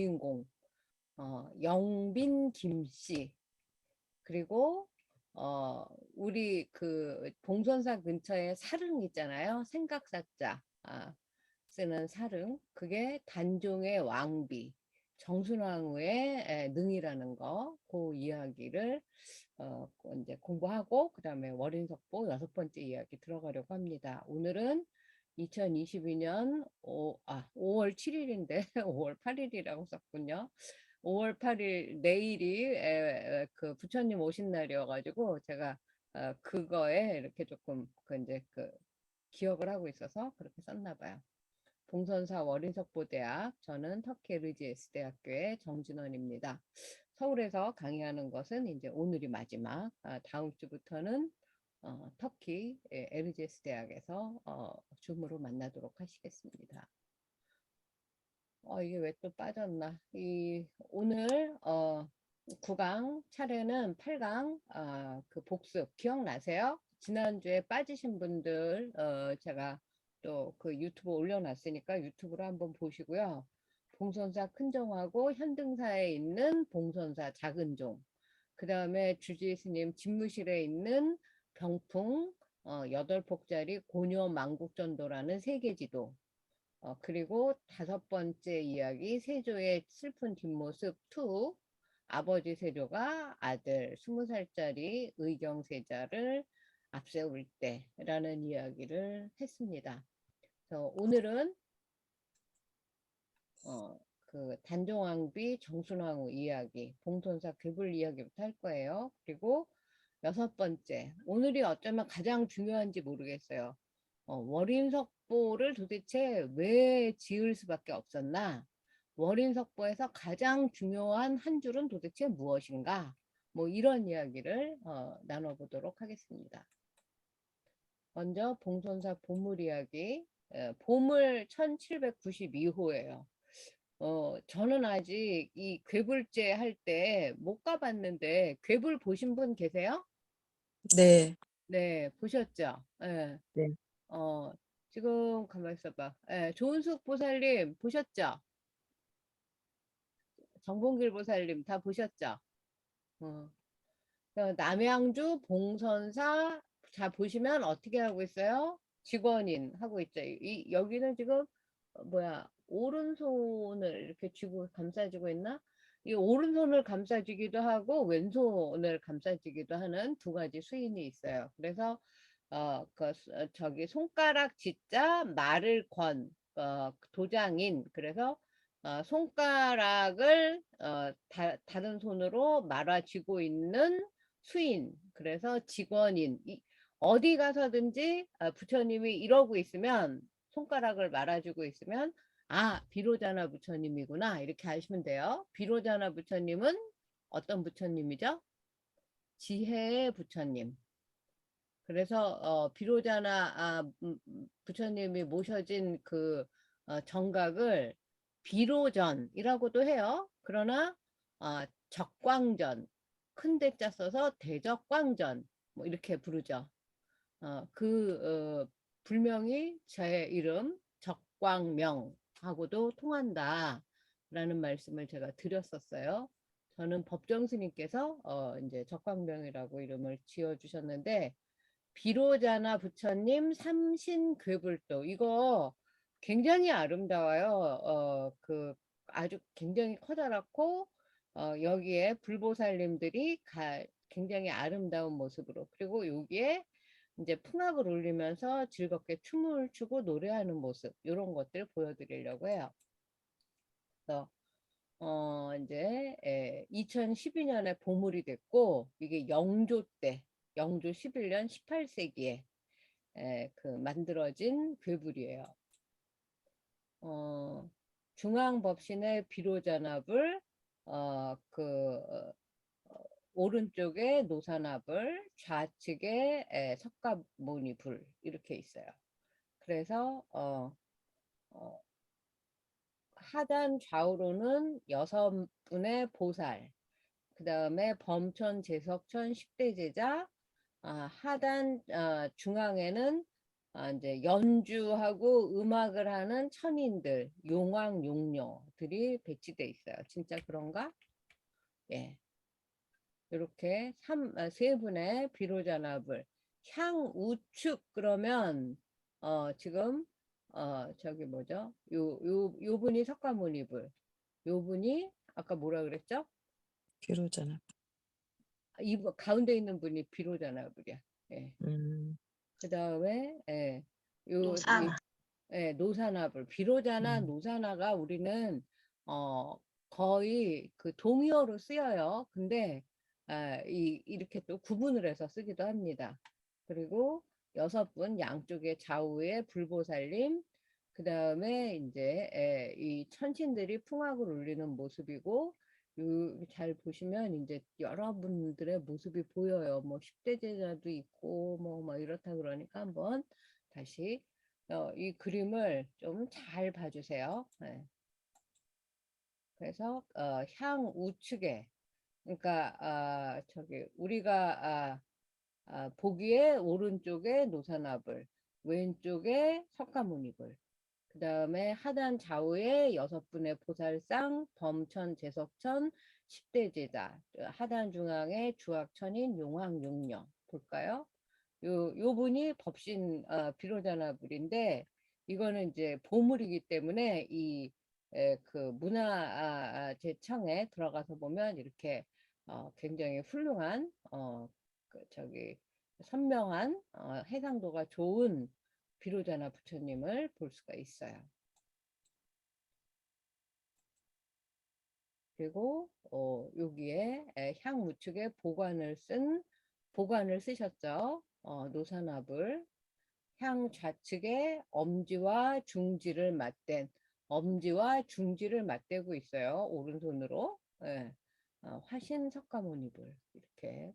주인공 영빈 김씨, 그리고 우리 그 봉선사 근처에 사릉 있잖아요. 생각사자 쓰는 사릉, 그게 단종의 왕비 정순왕후의 능이라는 거, 그 이야기를 이제 공부하고 그다음에 월인석보 6번째 이야기 들어가려고 합니다. 오늘은 2022년 5월 7일인데 5월 8일이라고 썼군요. 5월 8일 내일이 그 부처님 오신 날이어가지고 제가 그거에 이렇게 조금 이제 기억을 하고 있어서 그렇게 썼나 봐요. 봉선사 월인석보대학, 저는 터키 LGS 대학교의 정진원입니다. 서울에서 강의하는 것은 이제 오늘이 마지막, 다음 주부터는 터키 LGS 대학에서 줌으로 만나도록 하시겠습니다. 이게 왜 또 빠졌나? 오늘 9강 차례는 8강 그 복습 기억나세요? 지난주에 빠지신 분들 제가 또 그 유튜브 올려놨으니까 유튜브로 한번 보시고요. 봉선사 큰종하고 현등사에 있는 봉선사 작은종, 그 다음에 주지 스님 집무실에 있는 병풍 8폭짜리 고녀 망국전도라는 세계지도, 그리고 5번째 이야기 세조의 슬픈 뒷모습 2, 아버지 세조가 아들 20살짜리 의경세자를 앞세울 때라는 이야기를 했습니다. 오늘은 그 단종왕비 정순왕후 이야기, 봉선사 괴불 이야기부터 할 거예요. 그리고 6번째, 오늘이 어쩌면 가장 중요한지 모르겠어요. 월인석보를 도대체 왜 지을 수밖에 없었나? 월인석보에서 가장 중요한 한 줄은 도대체 무엇인가? 뭐 이런 이야기를 나눠보도록 하겠습니다. 먼저 봉선사 보물 이야기, 보물 1792호예요. 저는 아직 이 괴불제 할 때 못 가봤는데, 괴불 보신 분 계세요? 네. 네, 보셨죠? 네. 네. 지금 가만 있어봐. 네, 조은숙 보살님 보셨죠? 정봉길 보살님 다 보셨죠? 어. 남양주 봉선사 자 보시면 어떻게 하고 있어요? 직원인 하고 있죠. 여기는 지금 뭐야, 오른손을 이렇게 쥐고 감싸지고 있나? 이 오른손을 감싸지기도 하고 왼손을 감싸지기도 하는 두 가지 수인이 있어요. 그래서 저기 손가락 지자 말을 건 도장인, 그래서 손가락을 다른 손으로 말아쥐고 있는 수인, 그래서 직원인, 어디 가서든지 부처님이 이러고 있으면, 손가락을 말아주고 있으면 비로자나 부처님이구나 이렇게 아시면 돼요. 비로자나 부처님은 어떤 부처님이죠? 지혜의 부처님. 그래서 비로자나 부처님이 모셔진 그 정각을 비로전이라고도 해요. 그러나 적광전, 큰 대자 써서 대적광전 뭐 이렇게 부르죠. 불명이 제 이름 적광명하고도 통한다 라는 말씀을 제가 드렸었어요. 저는 법정 스님께서 이제 적광명이라고 이름을 지어주셨는데, 비로자나 부처님 삼신괴불도, 이거 굉장히 아름다워요. 아주 굉장히 커다랗고 여기에 불보살님들이 굉장히 아름다운 모습으로, 그리고 여기에 이제 풍악을 울리면서 즐겁게 춤을 추고 노래하는 모습, 이런 것들 보여드리려고 해요. 그래서 이제 2012년에 보물이 됐고, 이게 영조 때, 영조 11년 18세기에 만들어진 괴불이에요. 중앙법신의 비로자납을 오른쪽에 노사납을, 좌측에 석가모니불 이렇게 있어요. 그래서 하단 좌우로는 6분의 보살, 그 다음에 범천, 제석천, 10대 제자, 하단 중앙에는 이제 연주하고 음악을 하는 천인들, 용왕, 용녀들이 배치돼 있어요. 진짜 그런가? 예. 이렇게 세 분의 비로자납을 향우측 그러면 지금 저기 뭐죠? 요 분이 석가모니불. 요 분이 아까 뭐라 그랬죠? 비로자나. 이 가운데 있는 분이 비로자납이야. 예. 그다음에 예. 노사나. 예, 노사나불. 비로자나 음. 노사나가 우리는 어 거의 그 동의어로 쓰여요. 근데 이렇게 또 구분을 해서 쓰기도 합니다. 그리고 6분 양쪽에 좌우에 불보살님, 그 다음에 이제 이 천신들이 풍악을 울리는 모습이고, 잘 보시면 이제 여러분들의 모습이 보여요. 뭐 10대 제자도 있고 뭐 이렇다 그러니까 한번 다시 이 그림을 좀 잘 봐주세요. 네. 그래서 향 우측에 그러니까 저기 우리가 보기에 오른쪽에 노사나불, 왼쪽에 석가모니불, 그 다음에 하단 좌우에 6분의 보살상, 범천, 제석천, 10대 제자, 하단 중앙에 주악천인 용왕용녀 볼까요? 요 분이 법신 비로자나불인데 이거는 이제 보물이기 때문에 그 문화재청에 들어가서 보면 이렇게 굉장히 훌륭한 그 저기 선명한 해상도가 좋은 비로자나 부처님을 볼 수가 있어요. 그리고 여기에 향우측에 보관을 쓰셨죠. 노사나불. 향 좌측에 엄지와 중지를 맞대고 있어요. 오른손으로. 예. 화신 석가모니불 이렇게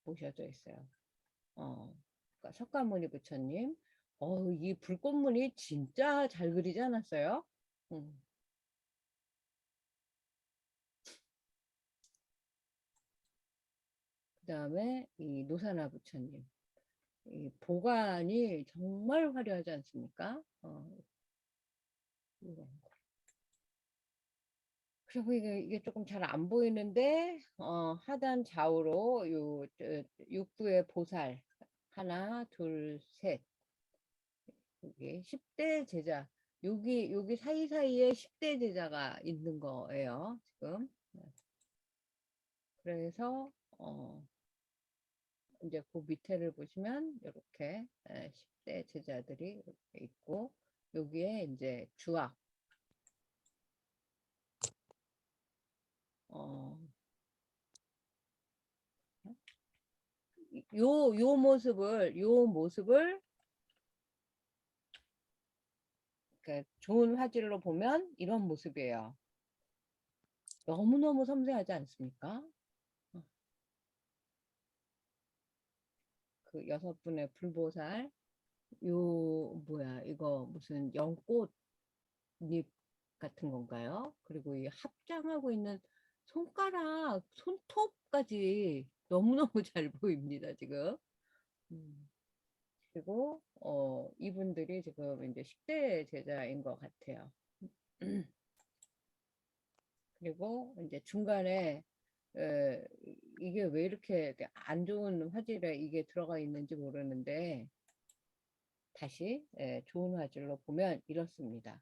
모셔져 있어요. 그러니까 석가모니 부처님. 이 불꽃무늬 진짜 잘 그리지 않았어요? 그 다음에 이 노사나 부처님. 이 보관이 정말 화려하지 않습니까? 이런 거. 그리고 이게 조금 잘 안 보이는데 하단 좌우로 육부의 보살 하나 둘셋 여기 10대 제자 여기 사이사이에 10대 제자가 있는 거예요 지금. 그래서 이제 그 밑에를 보시면 이렇게 10대 제자들이 이렇게 있고 여기에 이제 주악 요 모습을 좋은 화질로 보면 이런 모습이에요. 너무너무 섬세하지 않습니까? 그 6분의 불보살 뭐야 이거 무슨 연꽃잎 같은 건가요? 그리고 이 합장하고 있는 손톱까지 너무너무 잘 보입니다 지금. 그리고 이분들이 지금 이제 10대 제자인 것 같아요. 그리고 이제 중간에 이게 왜 이렇게 안 좋은 화질에 이게 들어가 있는지 모르는데 다시 좋은 화질로 보면 이렇습니다.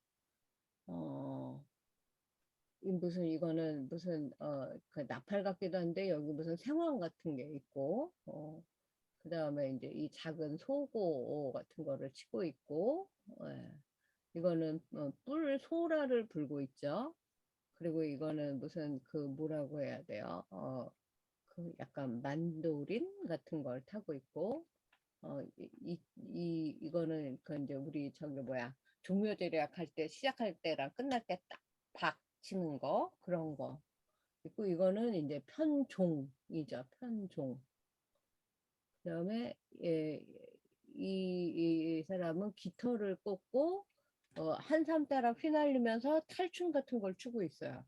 이거는 무슨 그 나팔 같기도 한데 여기 무슨 생황 같은 게 있고 그 다음에 이제 이 작은 소고 같은 거를 치고 있고 이거는 뿔 소라를 불고 있죠. 그리고 이거는 무슨 그 뭐라고 해야 돼요? 그 약간 만도린 같은 걸 타고 있고 이거는 그 이제 우리 저기 뭐야 종묘제략 할 때 시작할 때랑 끝날 때 딱 박 치는 거 그런 거 있고 이거는 이제 편종이죠 편종. 그다음에 이 사람은 깃털을 꽂고 한삼 따라 휘날리면서 탈춤 같은 걸 추고 있어요.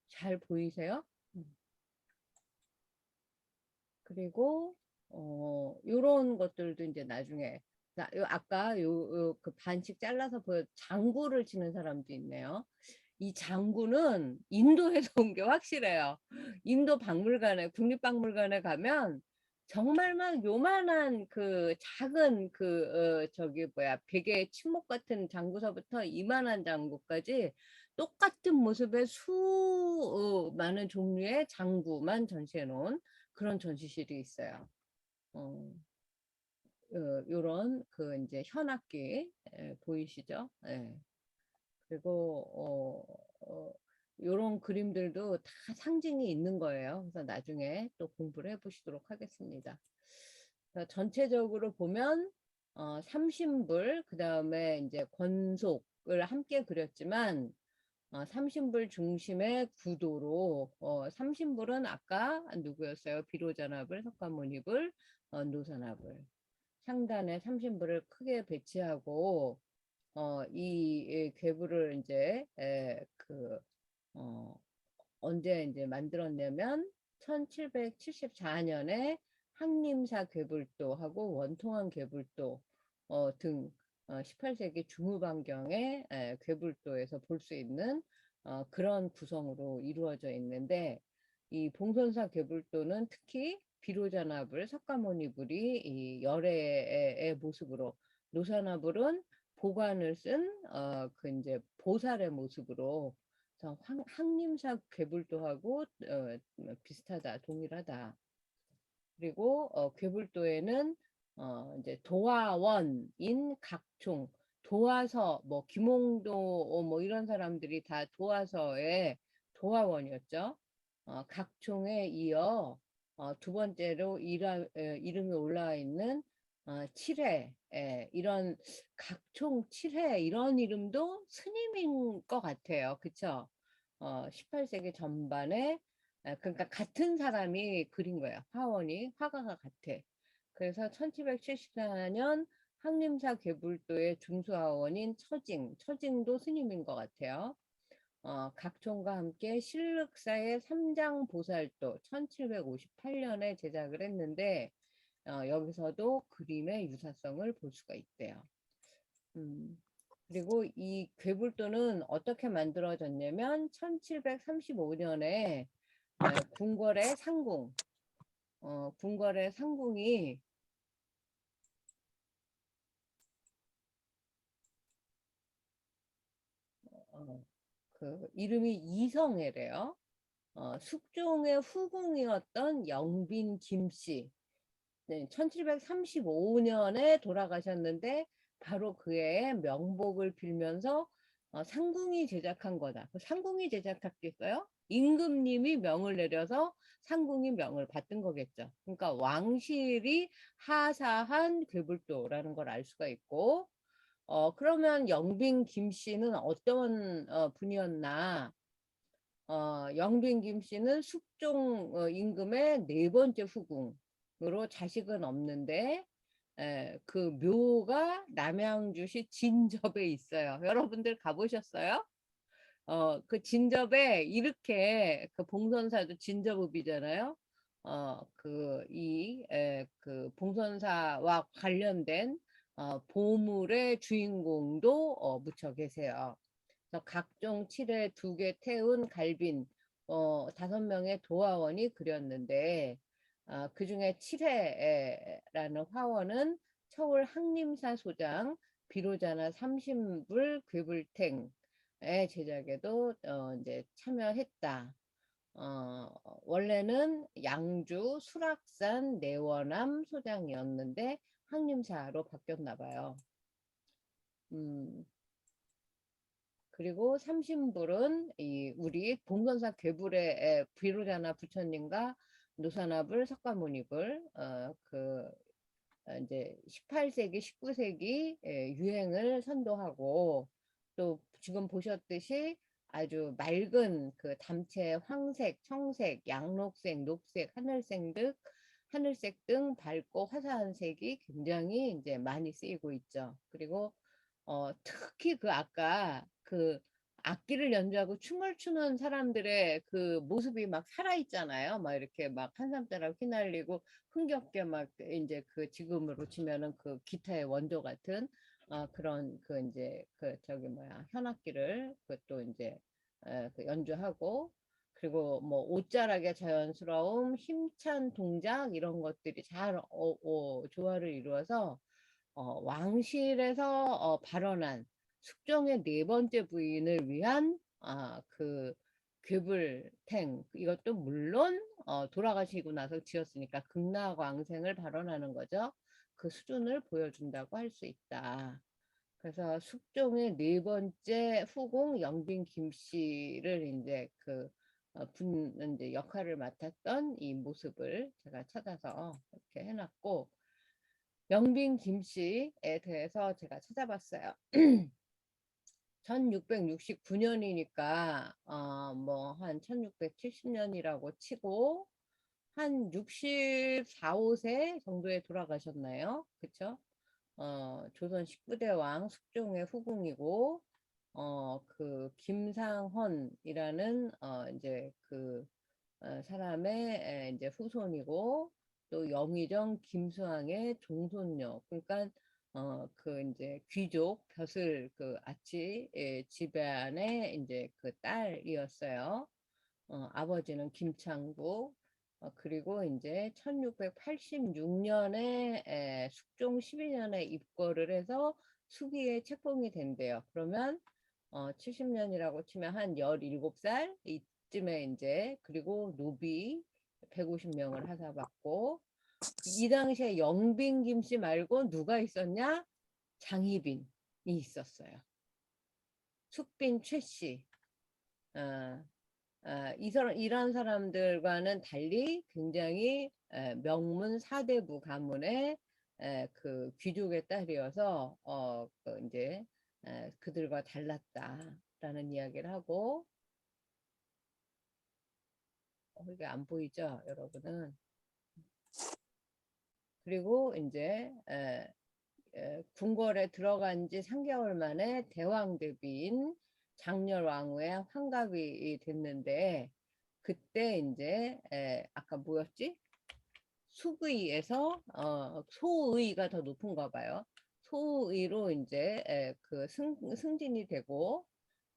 잘 보이세요? 그리고 요런 것들도 이제 나중에 아까 그 반씩 잘라서 장구를 치는 사람도 있네요. 이 장구는 인도에서 온 게 확실해요. 인도 박물관에, 국립박물관에 가면 정말 막 요만한 그 작은 저기 뭐야 베개 침묵 같은 장구서부터 이만한 장구까지 똑같은 모습의 많은 종류의 장구만 전시해 놓은 그런 전시실이 있어요. 어, 요런 이제 현악기 보이시죠? 예. 그리고 요런 그림들도 다 상징이 있는 거예요. 그래서 나중에 또 공부를 해보시도록 하겠습니다. 전체적으로 보면 삼신불, 그 다음에 이제 권속을 함께 그렸지만 삼신불 중심의 구도로 삼신불은 아까 누구였어요? 비로자나불, 석가모니불, 노사나불. 상단에 삼신불을 크게 배치하고 이 괴물을 이제 어, 언제 이제 만들었냐면 1774년에 항림사 괴불도하고 원통한 괴불도 등 18세기 중후반경의 괴불도에서 볼 수 있는 그런 구성으로 이루어져 있는데 이 봉선사 괴불도는 특히 비로자나불, 석가모니불이 이 열애의 모습으로 노사나불은 보관을 쓴 그 이제 보살의 모습으로 항림사 괴불도하고 비슷하다, 동일하다. 그리고 괴불도에는 이제 도화원인 각종 도화서 뭐 김홍도 뭐 이런 사람들이 다 도화서의 도화원이었죠. 각종에 이어 두 번째로 이름이 올라와 있는 칠회 이런 각종 칠회 이런 이름도 스님인 것 같아요. 그쵸? 18세기 전반에 그러니까 같은 사람이 그린 거예요. 화가가 같아. 그래서 1774년 항림사 괴불도의 중수하원인 처징도 스님인 것 같아요. 각종과 함께 실륵사의 삼장보살도 1758년에 제작을 했는데 여기서도 그림의 유사성을 볼 수가 있대요. 그리고 이 괴불도는 어떻게 만들어졌냐면 1735년에 궁궐의 상궁, 궁궐의 상궁이 그 이름이 이성애래요. 숙종의 후궁이었던 영빈 김씨. 네, 1735년에 돌아가셨는데 바로 그의 명복을 빌면서 상궁이 제작한 거다. 상궁이 제작했겠어요? 임금님이 명을 내려서 상궁이 명을 받은 거겠죠. 그러니까 왕실이 하사한 괴불도라는 걸 알 수가 있고 그러면 영빈 김씨는 어떤 분이었나? 영빈 김씨는 숙종 임금의 네 번째 후궁으로 자식은 없는데 그 묘가 남양주시 진접에 있어요. 여러분들 가보셨어요? 그 진접에 이렇게 그 봉선사도 진접읍이잖아요. 그 봉선사와 관련된 보물의 주인공도 묻혀 계세요. 그래서 각종 칠에 2개 태운 갈빈 5명의 도화원이 그렸는데 그 중에 칠해라는 화원은 서울 항림사 소장 비로자나 삼신불 괴불탱의 제작에도 이제 참여했다. 원래는 양주 수락산 내원암 소장이었는데 항림사로 바뀌었나 봐요. 그리고 삼신불은 우리 봉선사 괴불의 비로자나 부처님과 노사나불, 석가모니불 이제 18세기, 19세기 유행을 선도하고 또 지금 보셨듯이 아주 맑은 그 담체 황색, 청색, 양록색, 녹색, 하늘색 등 밝고 화사한 색이 굉장히 이제 많이 쓰이고 있죠. 그리고 특히 아까 악기를 연주하고 춤을 추는 사람들의 그 모습이 막 살아있잖아요. 막 이렇게 막 한참 따라 휘날리고 흥겹게 막 이제 그 지금으로 치면은 그 기타의 원조 같은 그런 그 이제 그 저기 뭐야 현악기를 그것도 이제 그 연주하고 그리고 뭐 옷자락의 자연스러움, 힘찬 동작 이런 것들이 잘 조화를 이루어서 왕실에서 발언한 숙종의 네 번째 부인을 위한 그 괴불탱 이것도 물론 돌아가시고 나서 지었으니까 극락왕생을 발언하는 거죠. 그 수준을 보여준다고 할 수 있다. 그래서 숙종의 네 번째 후궁 영빈 김씨를 이제 이제 역할을 맡았던 이 모습을 제가 찾아서 이렇게 해놨고 영빈 김씨에 대해서 제가 찾아봤어요. 1669년이니까 뭐 한 1670년이라고 치고 한 64, 5세 정도에 돌아가셨나요? 그쵸? 조선 19대 왕 숙종의 후궁이고 그 김상헌이라는 이제 사람의 이제 후손이고 또 영의정 김수항의 종손녀. 그러니까 이제 귀족 벼슬 그 아치 집안의 이제 그 딸이었어요. 아버지는 김창국. 그리고 이제 1686년에 숙종 12년에 입거를 해서 수기에 책봉이 된대요. 그러면 70년이라고 치면 한 17살 이쯤에 이제 그리고 노비 150명을 하사받고 이 당시에 영빈 김씨 말고 누가 있었냐? 장희빈이 있었어요. 숙빈 최씨. 이런 사람들과는 달리 굉장히 명문 사대부 가문의 그 귀족의 딸이어서 이제 그들과 달랐다라는 이야기를 하고 이게 안 보이죠, 여러분은? 그리고 이제 궁궐에 들어간 지 3개월 만에 대왕 대비인 장렬왕후의 환갑이 됐는데 그때 이제 아까 뭐였지? 수의에서 소의가 더 높은가 봐요. 소의로 이제 승진이 되고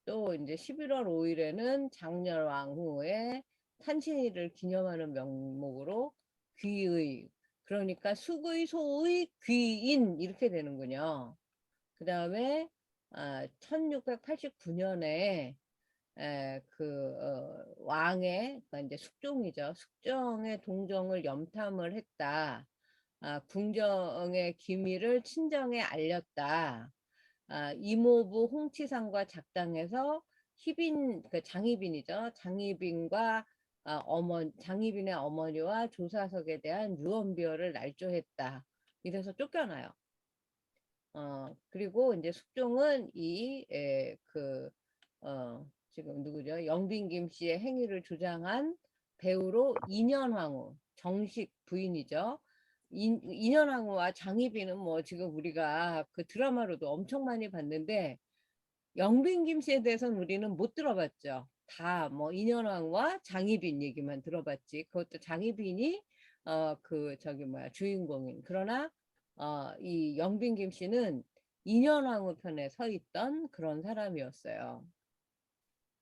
또 이제 11월 5일에는 장렬왕후의 탄신일을 기념하는 명목으로 귀의 그러니까 숙의, 소의, 귀인 이렇게 되는군요. 그 다음에 1689년에 왕의 그러니까 이제 숙종이죠. 숙종의 동정을 염탐을 했다. 궁정의 기밀을 친정에 알렸다. 이모부 홍치상과 작당해서 희빈 그 장희빈이죠. 장희빈과 장희빈의 어머니와 조사석에 대한 유언비어를 날조했다. 이래서 쫓겨나요. 그리고 이제 숙종은 지금 누구죠? 영빈김 씨의 행위를 조장한 배우로 인현왕후, 정식 부인이죠. 인현왕후와 장희빈은 뭐 지금 우리가 그 드라마로도 엄청 많이 봤는데 영빈김 씨에 대해서는 우리는 못 들어봤죠. 다 뭐 인현왕후와 장희빈 얘기만 들어봤지. 그것도 장희빈이 저기 뭐야 주인공인. 그러나 이 영빈김 씨는 인현왕후 편에 서 있던 그런 사람이었어요.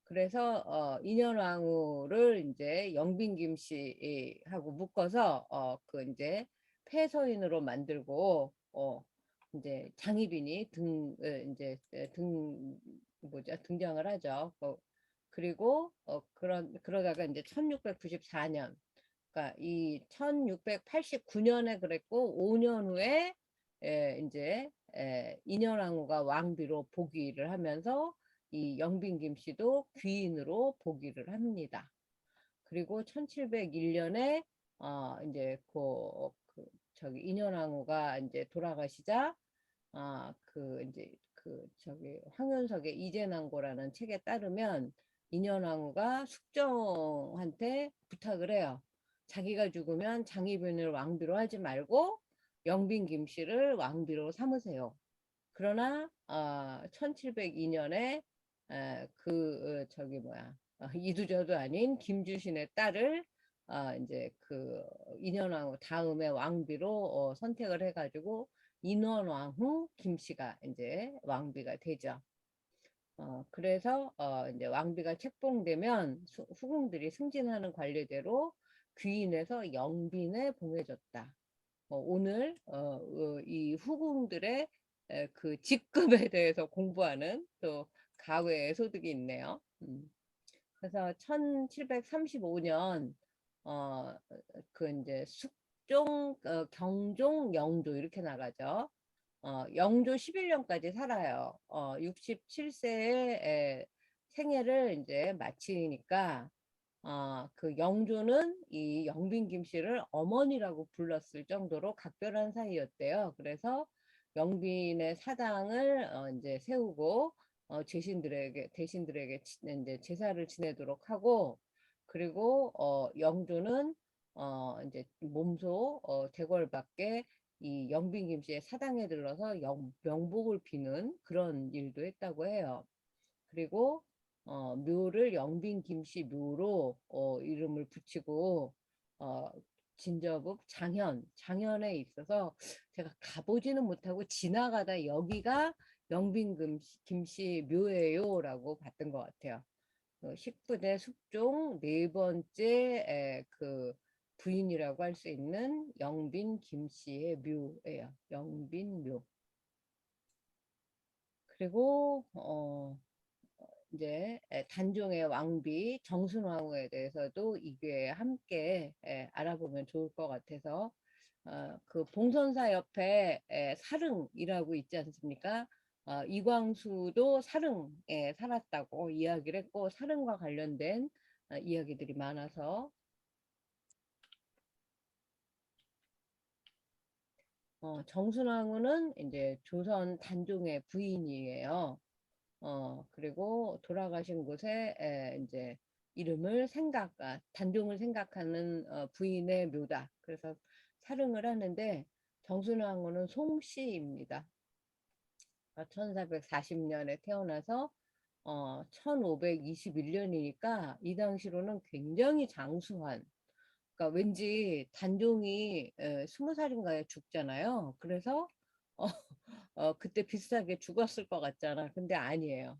그래서 인현왕후를 이제 영빈김 씨하고 묶어서 이제 폐서인으로 만들고 이제 장희빈이 이제 등장을 하죠. 그리고 그러다가 이제 1694년 그러니까 이 1689년에 그랬고 5년 후에 이제 인현왕후가 왕비로 복위를 하면서 이 영빈김 씨도 귀인으로 복위를 합니다. 그리고 1701년에 이제 저기 인현왕후가 이제 돌아가시자 이제 저기 황윤석의 이재난고라는 책에 따르면 인현왕후가 숙종한테 부탁을 해요. 자기가 죽으면 장희빈을 왕비로 하지 말고 영빈 김씨를 왕비로 삼으세요. 그러나 1702년에 저기 뭐야, 이두저도 아닌 김주신의 딸을 이제 그 인현왕후 다음에 왕비로 선택을 해가지고 인원왕후 김씨가 이제 왕비가 되죠. 그래서 이제 왕비가 책봉되면 후궁들이 승진하는 관례대로 귀인에서 영빈에 봉해졌다. 오늘 이 후궁들의 그 직급에 대해서 공부하는 또 가외의 소득이 있네요. 그래서 1735년 그 이제 숙종, 경종, 영조 이렇게 나가죠. 영조 11년까지 살아요. 67세에 생애를 이제 마치니까 그 영조는 이 영빈 김씨를 어머니라고 불렀을 정도로 각별한 사이였대요. 그래서 영빈의 사당을 이제 세우고 대신들에게 이제 제사를 지내도록 하고, 그리고 영조는 이제 몸소 대궐 밖에 이 영빈 김씨의 사당에 들러서 명복을 비는 그런 일도 했다고 해요. 그리고 묘를 영빈 김씨 묘로 이름을 붙이고 어, 진저북 장현에 있어서 제가 가보지는 못하고 지나가다 여기가 영빈 김씨 묘예요라고 봤던 것 같아요. 19대 숙종 네 번째 그 부인이라고 할 수 있는 영빈 김씨의 묘예요. 영빈 묘. 그리고 이제 단종의 왕비 정순왕후에 대해서도 이 기회에 함께 알아보면 좋을 것 같아서 그 봉선사 옆에 사릉이라고 있지 않습니까? 이광수도 사릉에 살았다고 이야기를 했고, 사릉과 관련된 이야기들이 많아서 정순왕후는 이제 조선 단종의 부인이에요. 그리고 돌아가신 곳에 이제 이름을 단종을 생각하는 부인의 묘다. 그래서 사릉을 하는데 정순왕후는 송씨입니다. 1440년에 태어나서 1521년이니까 이 당시로는 굉장히 장수한, 그러니까 왠지 단종이 20살인가에 죽잖아요. 그래서 어, 그때 비슷하게 죽었을 것 같잖아. 근데 아니에요.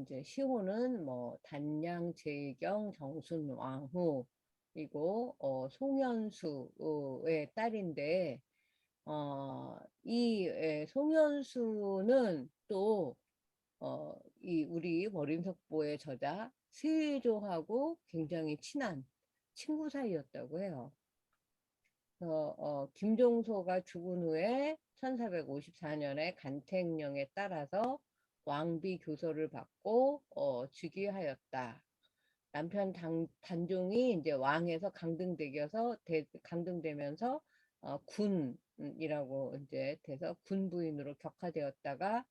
이제 시호는 뭐 단양, 재경, 정순, 왕후 그리고 송현수의 딸인데 이 송현수는 또 이 우리 머림석보의 저자 세조하고 굉장히 친한 친구 사이였다고 해요. 김종소가 죽은 후에 1454년에 간택령에 따라서 왕비 교서를 받고 즉위하였다. 남편 단종이 이제 왕에서 강등되면서 군이라고 이제 돼서 군부인으로 격하되었다가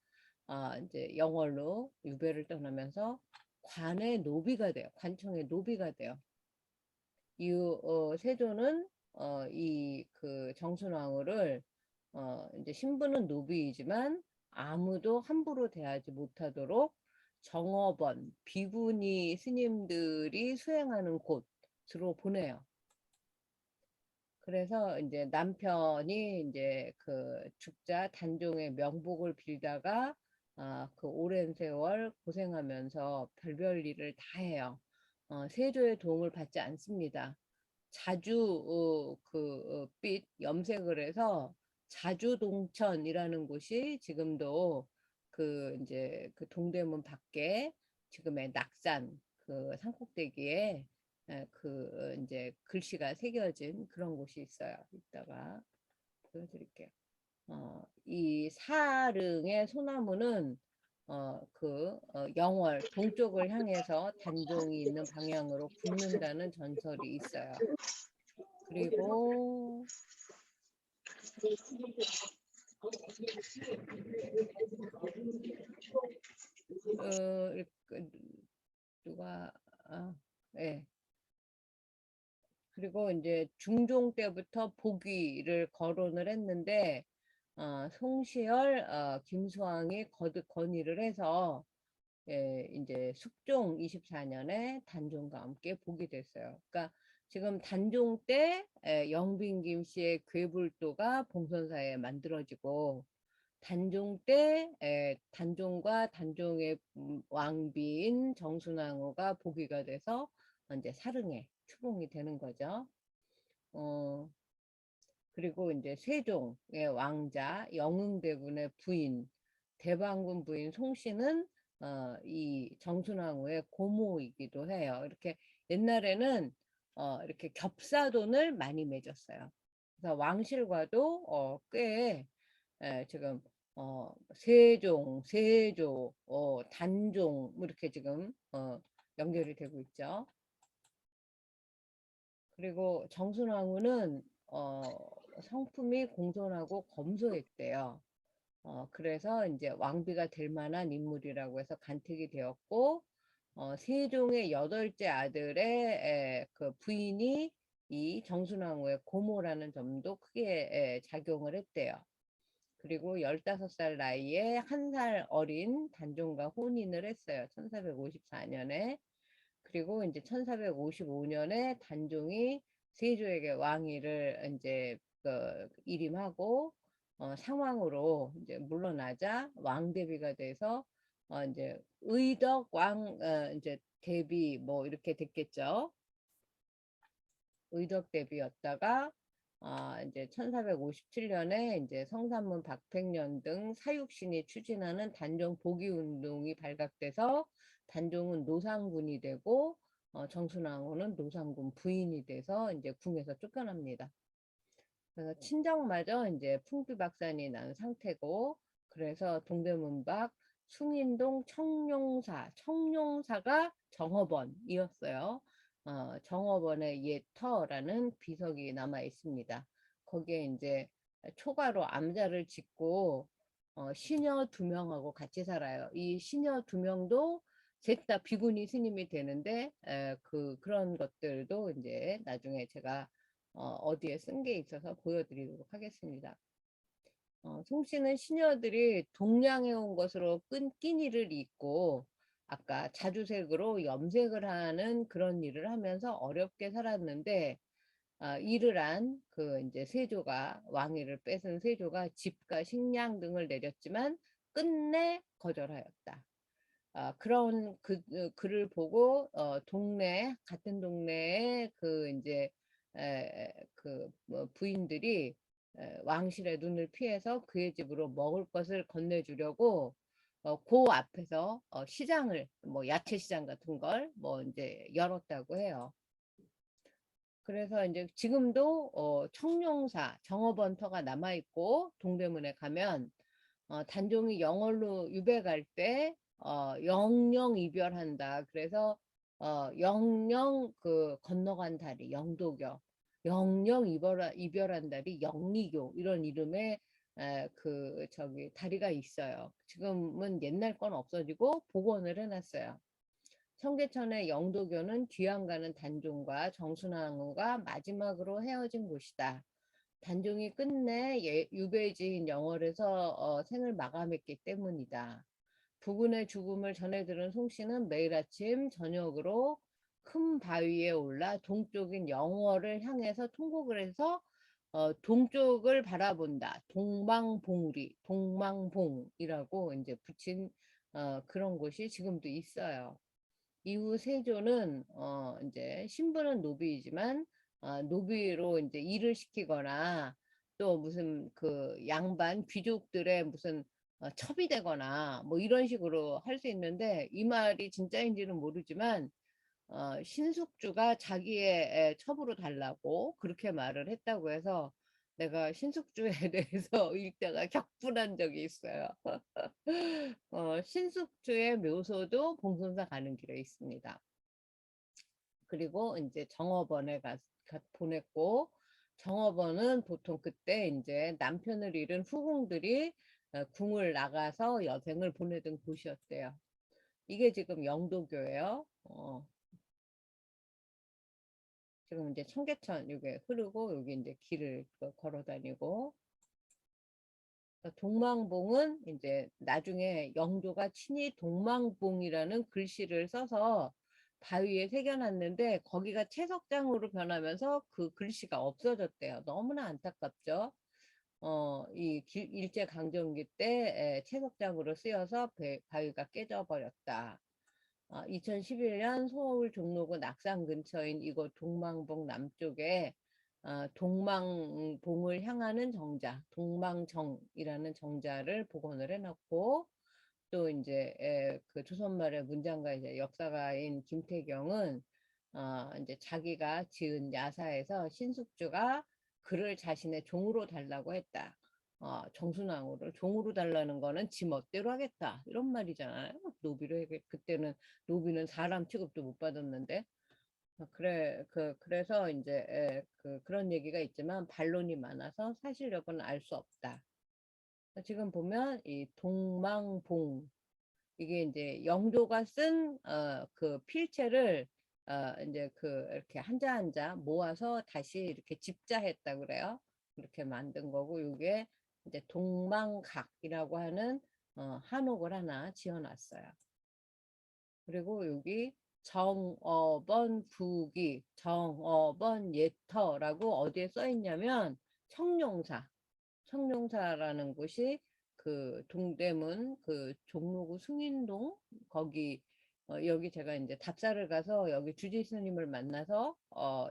이제 영월로 유배를 떠나면서 관의 노비가 돼요. 관청의 노비가 돼요. 이후 세조는 이 그 정순왕후를 이제 신분은 노비이지만 아무도 함부로 대하지 못하도록 정업원, 비구니 스님들이 수행하는 곳으로 보내요. 그래서 이제 남편이 이제 그 죽자 단종의 명복을 빌다가 그 오랜 세월 고생하면서 별별 일을 다 해요. 세조의 도움을 받지 않습니다. 자주 빛 염색을 해서 자주동천이라는 곳이 지금도 그 이제 그 동대문 밖에 지금의 낙산 그 산꼭대기에 그 이제 글씨가 새겨진 그런 곳이 있어요. 이따가 보여드릴게요. 이 사릉의 소나무는 영월 동쪽을 향해서 단종이 있는 방향으로 굽는다는 전설이 있어요. 그리고 누가 예. 그리고 이제 중종 때부터 복위를 거론을 했는데 송시열, 김수왕이 거듭 건의를 해서 이제 숙종 24년에 단종과 함께 보게 됐어요. 그러니까 지금 단종 때 영빈김 씨의 괴불도가 봉선사에 만들어지고 단종 때 단종과 단종의 왕비인 정순왕후가 보기가 돼서 이제 사릉에 추봉이 되는 거죠. 어, 그리고 이제 세종의 왕자 영흥대군의 부인 대방군 부인 송씨는 이 정순왕후의 고모이기도 해요. 이렇게 옛날에는 이렇게 겹사돈을 많이 맺었어요. 그래서 왕실과도 꽤 지금 세종, 세조, 단종 뭐 이렇게 지금 연결이 되고 있죠. 그리고 정순왕후는 성품이 공손하고 검소했대요. 그래서 이제 왕비가 될 만한 인물이라고 해서 간택이 되었고, 세종의 8째 아들의 그 부인이 이 정순왕후의 고모라는 점도 크게 작용을 했대요. 그리고 15살 나이에 1살 어린 단종과 혼인을 했어요. 1454년에. 그리고 이제 1455년에 단종이 세조에게 왕위를 이제 일임하고 상왕으로 이제 물러나자 왕대비가 돼서 이제 의덕 왕 이제 대비 뭐 이렇게 됐겠죠. 의덕 대비였다가 이제 1457년에 이제 성산문 박팽년 등 사육신이 추진하는 단종 복위 운동이 발각돼서 단종은 노상군이 되고 정순왕후는 노상군 부인이 돼서 이제 궁에서 쫓겨납니다. 그래서 친정마저 이제 풍비박산이 난 상태고 그래서 동대문 밖 숭인동 청룡사가 정업원이었어요. 정업원의 옛터라는 비석이 남아 있습니다. 거기에 이제 초가로 암자를 짓고 시녀 2명하고 같이 살아요. 이 시녀 2명도 셋 다 비구니 스님이 되는데 그런 것들도 이제 나중에 제가 어디에 쓴 게 있어서 보여드리도록 하겠습니다. 송씨는 시녀들이 동양해온 것으로 끼니를 입고 아까 자주색으로 염색을 하는 그런 일을 하면서 어렵게 살았는데 일을 한 그 이제 세조가 왕위를 뺏은 세조가 집과 식량 등을 내렸지만 끝내 거절하였다. 그런 글을 보고 같은 동네에 그 이제 뭐 부인들이 왕실의 눈을 피해서 그의 집으로 먹을 것을 건네주려고 그 앞에서 시장을 뭐 야채 시장 같은 걸 뭐 이제 열었다고 해요. 그래서 이제 지금도 청룡사 정업원터가 남아 있고 동대문에 가면 단종이 영월로 유배 갈 때 영영 이별한다. 그래서 영영 그 건너간 다리 영도교, 영영 이별한 다리 영리교 이런 이름의 그 저기 다리가 있어요. 지금은 옛날 건 없어지고 복원을 해놨어요. 청계천의 영도교는 귀양가는 단종과 정순왕후가 마지막으로 헤어진 곳이다. 단종이 끝내 유배지인 영월에서 생을 마감했기 때문이다. 부군의 죽음을 전해 들은 송씨는 매일 아침 저녁으로 큰 바위에 올라 동쪽인 영월을 향해서 통곡을 해서 동쪽을 바라본다. 동방봉우리, 동방봉이라고 이제 붙인 그런 곳이 지금도 있어요. 이후 세조는 이제 신분은 노비이지만 노비로 이제 일을 시키거나 또 무슨 그 양반 귀족들의 무슨 첩이 되거나 뭐 이런 식으로 할 수 있는데 이 말이 진짜인지는 모르지만 신숙주가 자기의 첩으로 달라고 그렇게 말을 했다고 해서 내가 신숙주에 대해서 읽다가 격분한 적이 있어요. 신숙주의 묘소도 봉선사 가는 길에 있습니다. 그리고 이제 정업원에 보냈고 정업원은 보통 그때 이제 남편을 잃은 후궁들이 궁을 나가서 여생을 보내던 곳이었대요. 이게 지금 영도교예요. 지금 이제 청계천 이게 흐르고 여기 이제 길을 걸어 다니고 동망봉은 이제 나중에 영조가 친히 동망봉이라는 글씨를 써서 바위에 새겨놨는데 거기가 채석장으로 변하면서 그 글씨가 없어졌대요. 너무나 안타깝죠. 이 일제강점기 때 채석장으로 쓰여서 바위가 깨져버렸다. 2011년 서울 종로구 낙산 근처인 이곳 동망봉 남쪽에 동망봉을 향하는 정자, 동망정이라는 정자를 복원을 해놓고 또 이제 그 조선말의 문장가 이제 역사가인 김태경은 이제 자기가 지은 야사에서 신숙주가 그를 자신의 종으로 달라고 했다. 정순왕후를 종으로 달라는 거는 지 멋대로 하겠다 이런 말이잖아요. 노비를 그때는 노비는 사람 취급도 못 받았는데 그래서 이제 그런 얘기가 있지만 반론이 많아서 사실 여부는 알 수 없다. 지금 보면 이 동망봉 이게 이제 영조가 쓴 그 필체를 이제 그 이렇게 한자 한자 모아서 다시 이렇게 집자했다 그래요. 이렇게 만든 거고 이게 이제 동망각이라고 하는 한옥을 하나 지어놨어요. 그리고 여기 정어번 부기, 정어번 예터라고 어디에 써 있냐면 청룡사, 청룡사라는 곳이 그 동대문 그 종로구 승인동 거기 여기 제가 이제 답사를 가서 여기 주지 스님을 만나서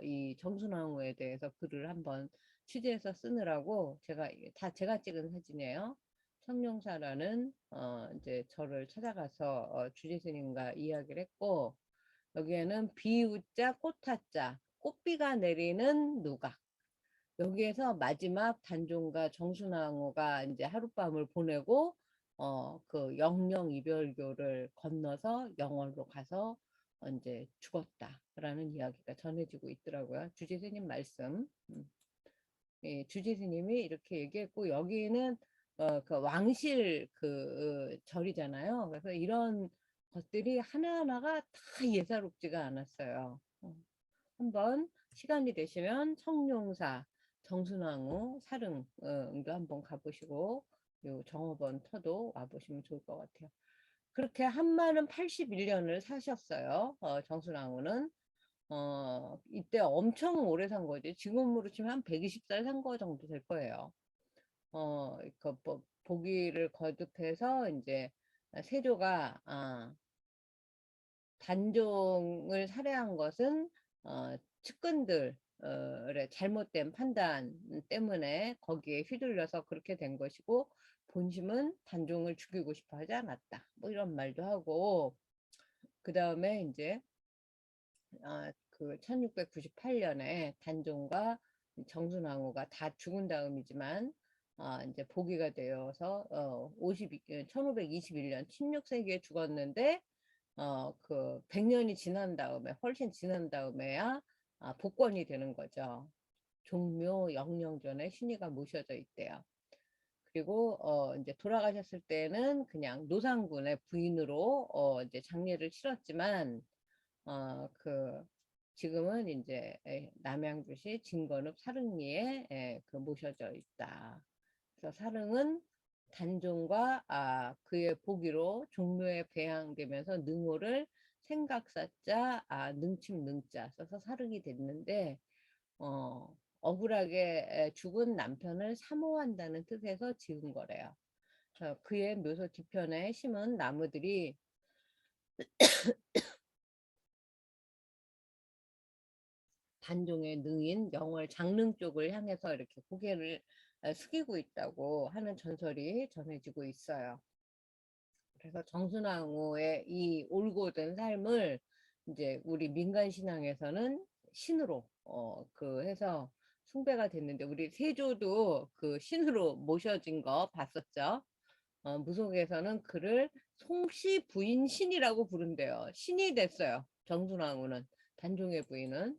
이 정순왕후에 대해서 글을 한번 취재해서 쓰느라고 다 제가 찍은 사진이에요. 청룡사라는 이제 저를 찾아가서 주지 스님과 이야기를 했고 여기에는 비우자 꽃하자 꽃비가 내리는 누각 여기에서 마지막 단종과 정순왕후가 이제 하룻밤을 보내고 그 영영 이별교를 건너서 영월로 가서 이제 죽었다라는 이야기가 전해지고 있더라고요. 주지스님 말씀. 예, 주지스님이 이렇게 얘기했고 여기는 그 왕실 그 절이잖아요. 그래서 이런 것들이 하나하나가 다 예사롭지가 않았어요. 한번 시간이 되시면 청룡사, 정순왕후, 사릉도 한번 가보시고 요 정업원 터도 와보시면 좋을 것 같아요. 그렇게 한마는 81년을 사셨어요. 정순왕후는 이때 엄청 오래 산 거지. 지금으로 치면 한 120살 산 거 정도 될 거예요. 뭐, 보기를 거듭해서 이제 세조가 단종을 살해한 것은 측근들의 잘못된 판단 때문에 거기에 휘둘려서 그렇게 된 것이고 본심은 단종을 죽이고 싶어 하지 않았다. 뭐 이런 말도 하고 그 다음에 이제 그 1698년에 단종과 정순왕후가 다 죽은 다음이지만 이제 복위가 되어서 1521년 16세기에 죽었는데 그 100년이 지난 다음에 훨씬 지난 다음에야 복권이 되는 거죠. 종묘 영령전에 신이가 모셔져 있대요. 그리고 이제 돌아가셨을 때는 그냥 노상군의 부인으로 이제 장례를 치렀지만 그 지금은 이제 남양주시 진건읍 사릉리에 그 모셔져 있다. 그래서 사릉은 단종과 그의 보기로 종묘에 배양되면서 능호를 생각사자 능침 능자 써서 사릉이 됐는데 억울하게 죽은 남편을 사모한다는 뜻에서 지은 거래요. 그의 묘소 뒤편에 심은 나무들이 단종의 능인 영월 장릉 쪽을 향해서 이렇게 고개를 숙이고 있다고 하는 전설이 전해지고 있어요. 그래서 정순왕후의 이 올곧은 삶을 이제 우리 민간 신앙에서는 신으로 그 해서 숭배가 됐는데 우리 세조도 그 신으로 모셔진 거 봤었죠. 무속에서는 그를 송씨 부인 신이라고 부른대요. 신이 됐어요. 정순왕후는 단종의 부인은.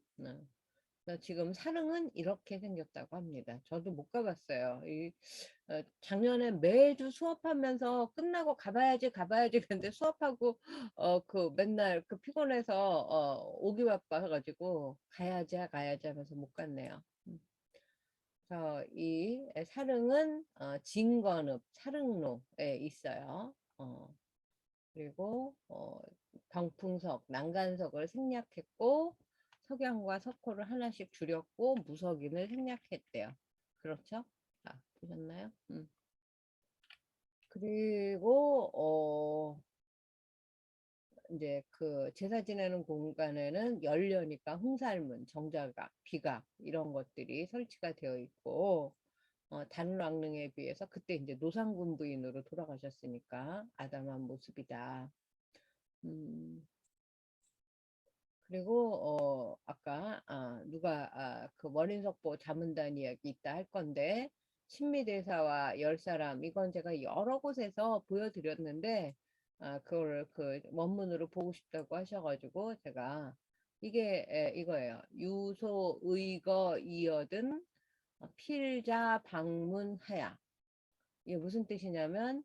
지금 사릉은 이렇게 생겼다고 합니다. 저도 못 가봤어요. 작년에 매주 수업하면서 끝나고 가봐야지 가봐야지 근데 수업하고 그 맨날 그 피곤해서 오기 바빠가지고 가야지 가야지 하면서 못 갔네요. 이 사릉은 진건읍 사릉로에 있어요. 그리고 병풍석, 난간석을 생략했고 석양과 석호를 하나씩 줄였고 무석인을 생략했대요. 그렇죠? 자, 보셨나요? 그리고 이제 그 제사 지내는 공간에는 연려니까 홍살문, 정자각, 비각 이런 것들이 설치가 되어 있고 단왕릉에 비해서 그때 이제 노상군 부인으로 돌아가셨으니까 아담한 모습이다. 음, 그리고 아까 누가 그 원인석보 자문단 이야기 있다 할 건데 신미대사와 열 사람 이건 제가 여러 곳에서 보여드렸는데 그걸 그 원문으로 보고 싶다고 하셔가지고 제가 이게 이거예요. 유소 의거 이어든 필자 방문하야. 이게 무슨 뜻이냐면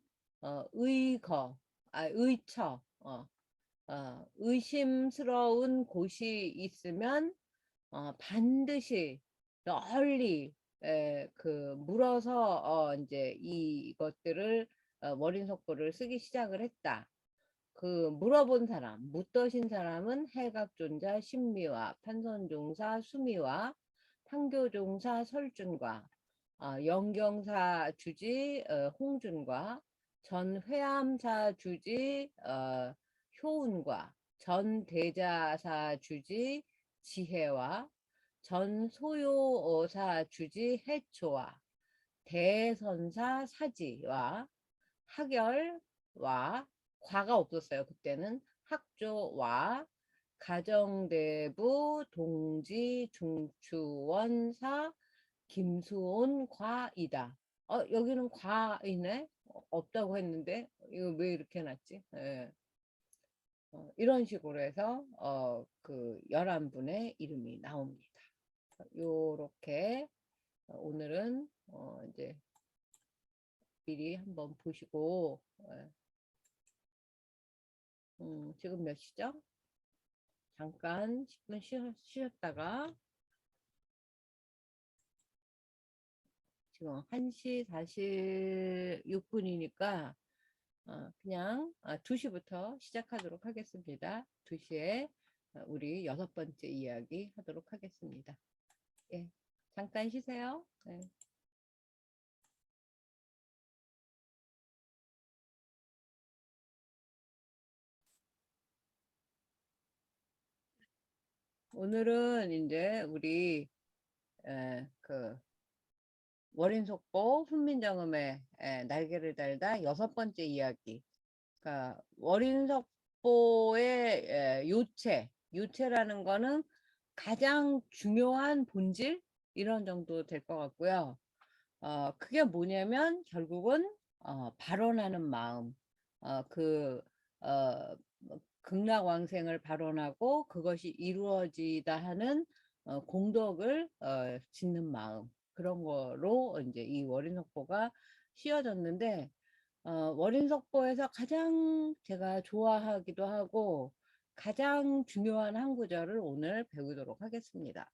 의거 의처 의심스러운 곳이 있으면 반드시 널리 물어서 이제 이것들을 월인석보를 쓰기 시작을 했다. 그 물어본 사람, 묻떠신 사람은 해각존자 신미와 판선종사 수미와 판교종사 설준과 영경사 주지 홍준과 전회암사 주지 효운과 전대자사 주지 지혜와 전소요사 주지 해초와 대선사 사지와 하결과 과가 없었어요. 그때는 학조와 가정대부 동지 중추원사 김수온 과이다. 여기는 과이네? 없다고 했는데 이거 왜 이렇게 해놨지? 예. 이런 식으로 해서 그 11분의 이름이 나옵니다. 요렇게 오늘은 이제 미리 한번 보시고 지금 몇 시죠? 잠깐 10분 쉬었다가 지금 1시 46분이니까 그냥 2시부터 시작하도록 하겠습니다. 2시에 우리 6번째 이야기 하도록 하겠습니다. 예, 잠깐 쉬세요. 네. 오늘은 이제 우리 그 월인속보 훈민정음의 날개를 달다 6번째 이야기. 그러니까 월인석보의 요체라는 거는 가장 중요한 본질 이런 정도 될 것 같고요. 그게 뭐냐면 결국은 발언하는 마음, 그 극락왕생을 발언하고 그것이 이루어지다 하는 공덕을 짓는 마음 그런 거로 이제 이 월인석보가 씌워졌는데 월인석보에서 가장 제가 좋아하기도 하고 가장 중요한 한 구절을 오늘 배우도록 하겠습니다.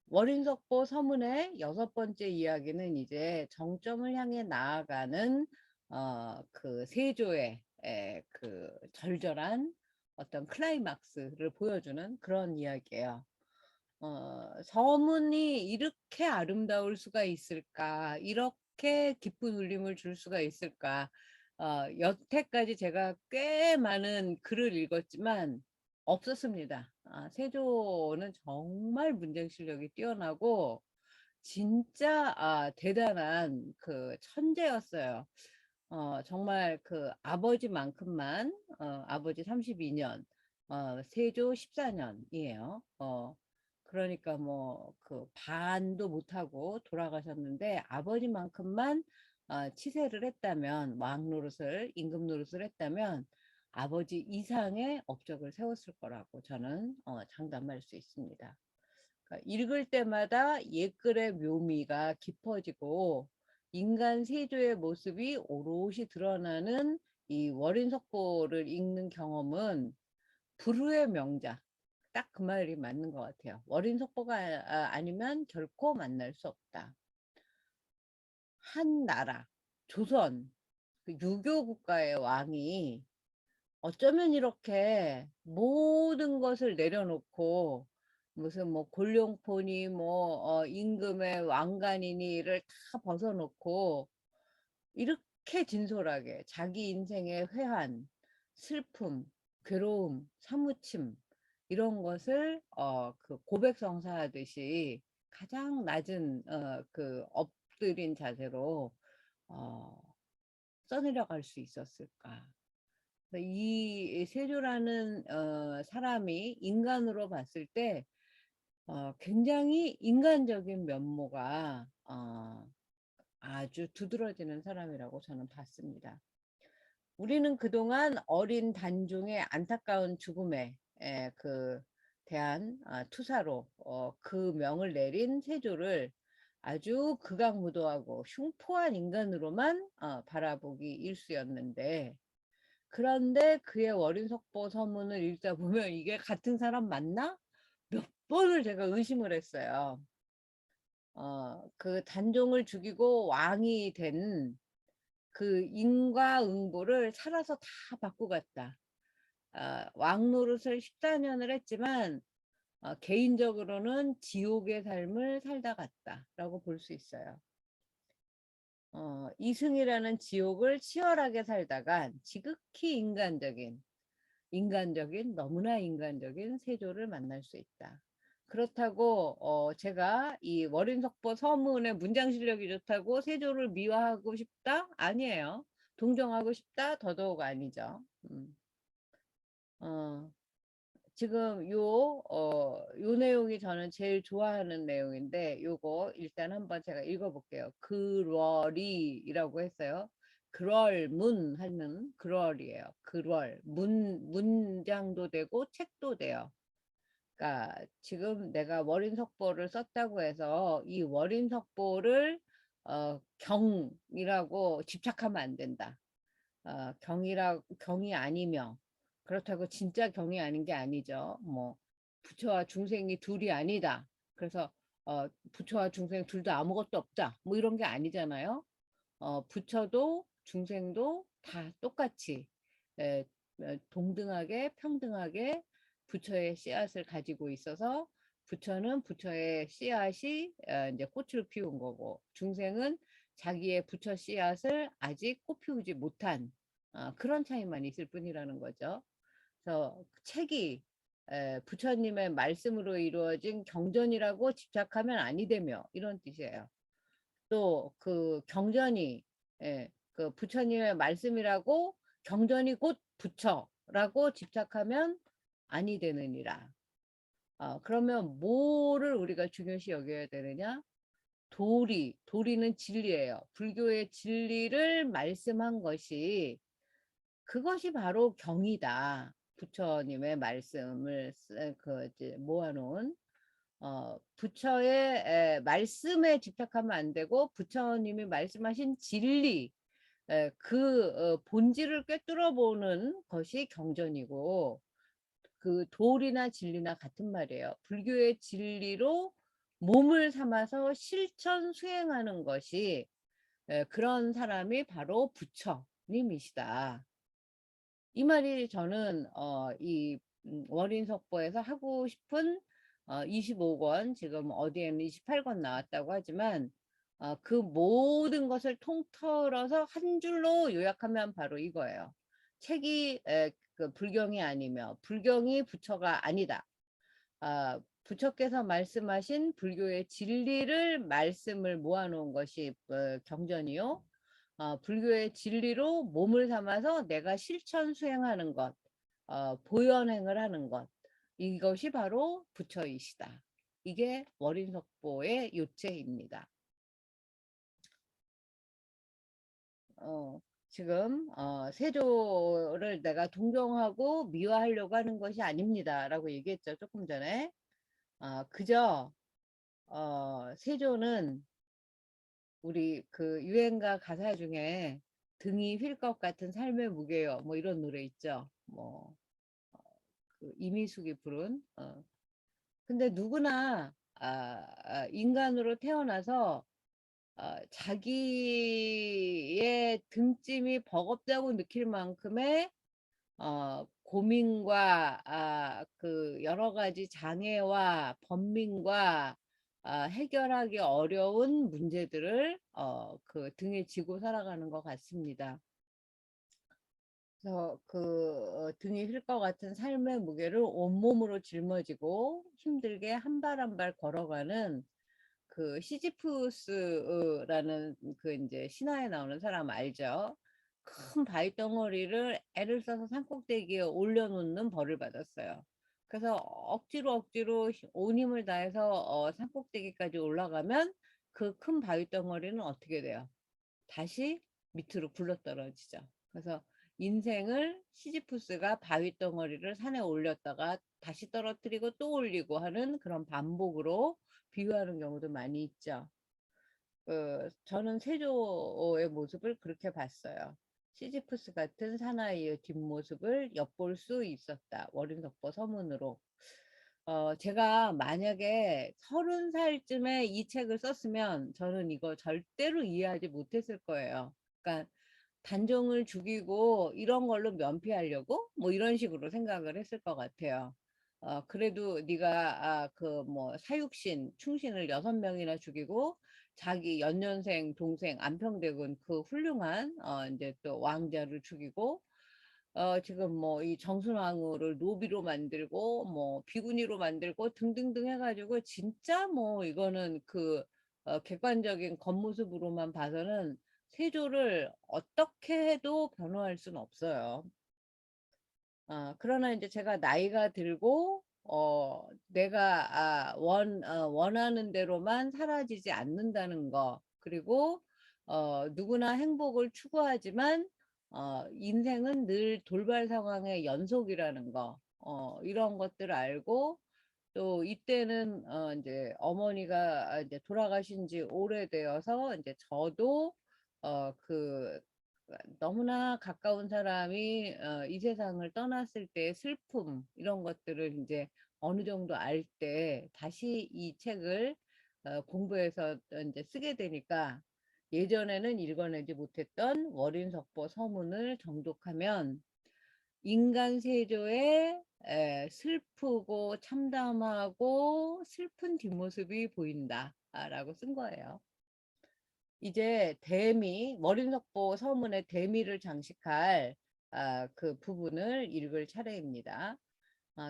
월인석보 서문의 6번째 이야기는 이제 정점을 향해 나아가는 그 세조의 그 절절한 어떤 클라이막스를 보여주는 그런 이야기예요. 서문이 이렇게 아름다울 수가 있을까? 이렇게 기쁜 울림을 줄 수가 있을까? 여태까지 제가 꽤 많은 글을 읽었지만 없었습니다. 세조는 정말 문장 실력이 뛰어나고 진짜 대단한 그 천재였어요. 정말 그 아버지만큼만 아버지 32년 세조 14년이에요. 그러니까 뭐 그 반도 못하고 돌아가셨는데 아버지만큼만 치세를 했다면 왕 노릇을 임금 노릇을 했다면 아버지 이상의 업적을 세웠을 거라고 저는 장담할 수 있습니다. 그러니까 읽을 때마다 옛글의 묘미가 깊어지고 인간 세조의 모습이 오롯이 드러나는 이 월인석보를 읽는 경험은 불후의 명작. 딱 그 말이 맞는 것 같아요. 월인 속보가 아니면 결코 만날 수 없다. 한 나라, 조선, 그 유교 국가의 왕이 어쩌면 이렇게 모든 것을 내려놓고 무슨 뭐 골룡포니 뭐 임금의 왕관이니를 다 벗어놓고 이렇게 진솔하게 자기 인생의 회한, 슬픔, 괴로움, 사무침 이런 것을 그 고백성사하듯이 가장 낮은 그 엎드린 자세로 어, 써내려갈 수 있었을까? 이 세조라는 사람이 인간으로 봤을 때 굉장히 인간적인 면모가 아주 두드러지는 사람이라고 저는 봤습니다. 우리는 그동안 어린 단종의 안타까운 죽음에 그 대한 투사로 그 명을 내린 세조를 아주 극악무도하고 흉포한 인간으로만 바라보기 일쑤였는데, 그런데 그의 월인석보 서문을 읽다 보면 이게 같은 사람 맞나? 몇 번을 제가 의심을 했어요. 그 단종을 죽이고 왕이 된 그 인과응보를 살아서 다 받고 갔다. 왕 노릇을 14년을 했지만 개인적으로는 지옥의 삶을 살다 갔다라고 볼 수 있어요. 이승이라는 지옥을 치열하게 살다가 지극히 인간적인 너무나 인간적인 세조를 만날 수 있다. 그렇다고 제가 이 월인석보 서문의 문장 실력이 좋다고 세조를 미화하고 싶다? 아니에요. 동정하고 싶다? 더더욱 아니죠. 어, 지금 요 내용이 저는 제일 좋아하는 내용인데 요거 일단 한번 제가 읽어볼게요. 그럴이라고 했어요. 그럴문 하는 그럴이에요. 그럴 문장도 되고 책도 돼요. 그러니까 지금 내가 월인석보를 썼다고 해서 이 월인석보를 경이라고 집착하면 안 된다. 경이 아니며 그렇다고 진짜 경이 아닌 게 아니죠. 뭐 부처와 중생이 둘이 아니다. 그래서 부처와 중생 둘 다 아무것도 없다. 뭐 이런 게 아니잖아요. 부처도 중생도 다 똑같이 에, 동등하게 평등하게 부처의 씨앗을 가지고 있어서 부처는 부처의 씨앗이 이제 꽃을 피운 거고 중생은 자기의 부처 씨앗을 아직 꽃 피우지 못한 그런 차이만 있을 뿐이라는 거죠. 그래서 책이 부처님의 말씀으로 이루어진 경전이라고 집착하면 아니 되며 이런 뜻이에요. 또 그 경전이 그 부처님의 말씀이라고 경전이 곧 부처라고 집착하면 아니 되느니라. 그러면 뭐를 우리가 중요시 여겨야 되느냐? 도리는 진리예요. 불교의 진리를 말씀한 것이 그것이 바로 경이다. 부처님의 말씀을 모아놓은 부처의 말씀에 집착하면 안 되고 부처님이 말씀하신 진리 그 본질을 꿰뚫어 보는 것이 경전이고 그 도리나 진리나 같은 말이에요. 불교의 진리로 몸을 삼아서 실천 수행하는 것이 그런 사람이 바로 부처님이시다. 이 말이 저는 이 월인석보에서 하고 싶은 25권 지금 어디에는 28권 나왔다고 하지만 그 모든 것을 통틀어서 한 줄로 요약하면 바로 이거예요. 책이 그 불경이 아니며 불경이 부처가 아니다. 부처께서 말씀하신 불교의 진리를 말씀을 모아놓은 것이 경전이요. 불교의 진리로 몸을 삼아서 내가 실천 수행하는 것, 보현행을 하는 것, 이것이 바로 부처이시다. 이게 월인석보의 요체입니다. 지금 세조를 내가 동정하고 미화하려고 하는 것이 아닙니다. 라고 얘기했죠. 조금 전에. 그저 세조는 우리 그 유행가 가사 중에 등이 휠 것 같은 삶의 무게요. 뭐 이런 노래 있죠. 뭐 그 이미숙이 부른 근데 누구나 인간으로 태어나서 자기의 등짐이 버겁다고 느낄 만큼의 고민과 그 여러 가지 장애와 번민과 해결하기 어려운 문제들을 그 등에 지고 살아가는 것 같습니다. 그래서 그 등이 휠 것 같은 삶의 무게를 온몸으로 짊어지고 힘들게 한 발 한 발 걸어가는 그 시지프스라는 그 이제 신화에 나오는 사람 알죠? 큰 바위 덩어리를 애를 써서 산꼭대기에 올려놓는 벌을 받았어요. 그래서 억지로 온 힘을 다해서 산꼭대기까지 올라가면 그 큰 바위 덩어리는 어떻게 돼요? 다시 밑으로 굴러떨어지죠. 그래서 인생을 시지프스가 바위 덩어리를 산에 올렸다가 다시 떨어뜨리고 또 올리고 하는 그런 반복으로 비유하는 경우도 많이 있죠. 저는 세조의 모습을 그렇게 봤어요. 시지프스 같은 사나이의 뒷모습을 엿볼 수 있었다. 월인석보 서문으로. 제가 만약에 30살쯤에 이 책을 썼으면 저는 이거 절대로 이해하지 못했을 거예요. 그러니까 단종을 죽이고 이런 걸로 면피하려고 뭐 이런 식으로 생각을 했을 것 같아요. 그래도 네가 그 뭐 사육신, 충신을 6명이나 죽이고 자기 연년생 동생 안평대군 그 훌륭한 이제 또 왕자를 죽이고 지금 뭐 이 정순왕후를 노비로 만들고 뭐 비구니로 만들고 등등등 해가지고 진짜 뭐 이거는 그 객관적인 겉모습으로만 봐서는 세조를 어떻게 해도 변호할 수는 없어요. 그러나 이제 제가 나이가 들고 내가 원하는 대로만 사라지지 않는다는 거, 그리고 누구나 행복을 추구하지만 인생은 늘 돌발 상황의 연속이라는 거, 이런 것들을 알고 또 이때는 이제 어머니가 이제 돌아가신 지 오래되어서 이제 저도 그 너무나 가까운 사람이 이 세상을 떠났을 때의 슬픔 이런 것들을 이제 어느 정도 알 때 다시 이 책을 공부해서 이제 쓰게 되니까 예전에는 읽어내지 못했던 월인석보 서문을 정독하면 인간 세조의 슬프고 참담하고 슬픈 뒷모습이 보인다라고 쓴 거예요. 이제 대미, 월인석보 서문의 대미를 장식할 그 부분을 읽을 차례입니다.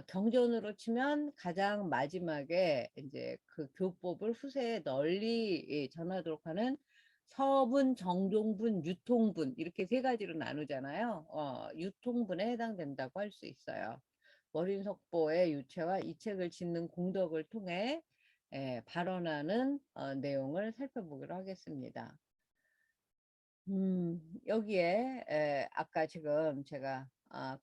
경전으로 치면 가장 마지막에 이제 그 교법을 후세에 널리 전하도록 하는 서분, 정종분, 유통분 이렇게 세 가지로 나누잖아요. 유통분에 해당된다고 할 수 있어요. 월인석보의 유체와 이 책을 짓는 공덕을 통해 발언하는 내용을 살펴보기로 하겠습니다. 여기에 아까 지금 제가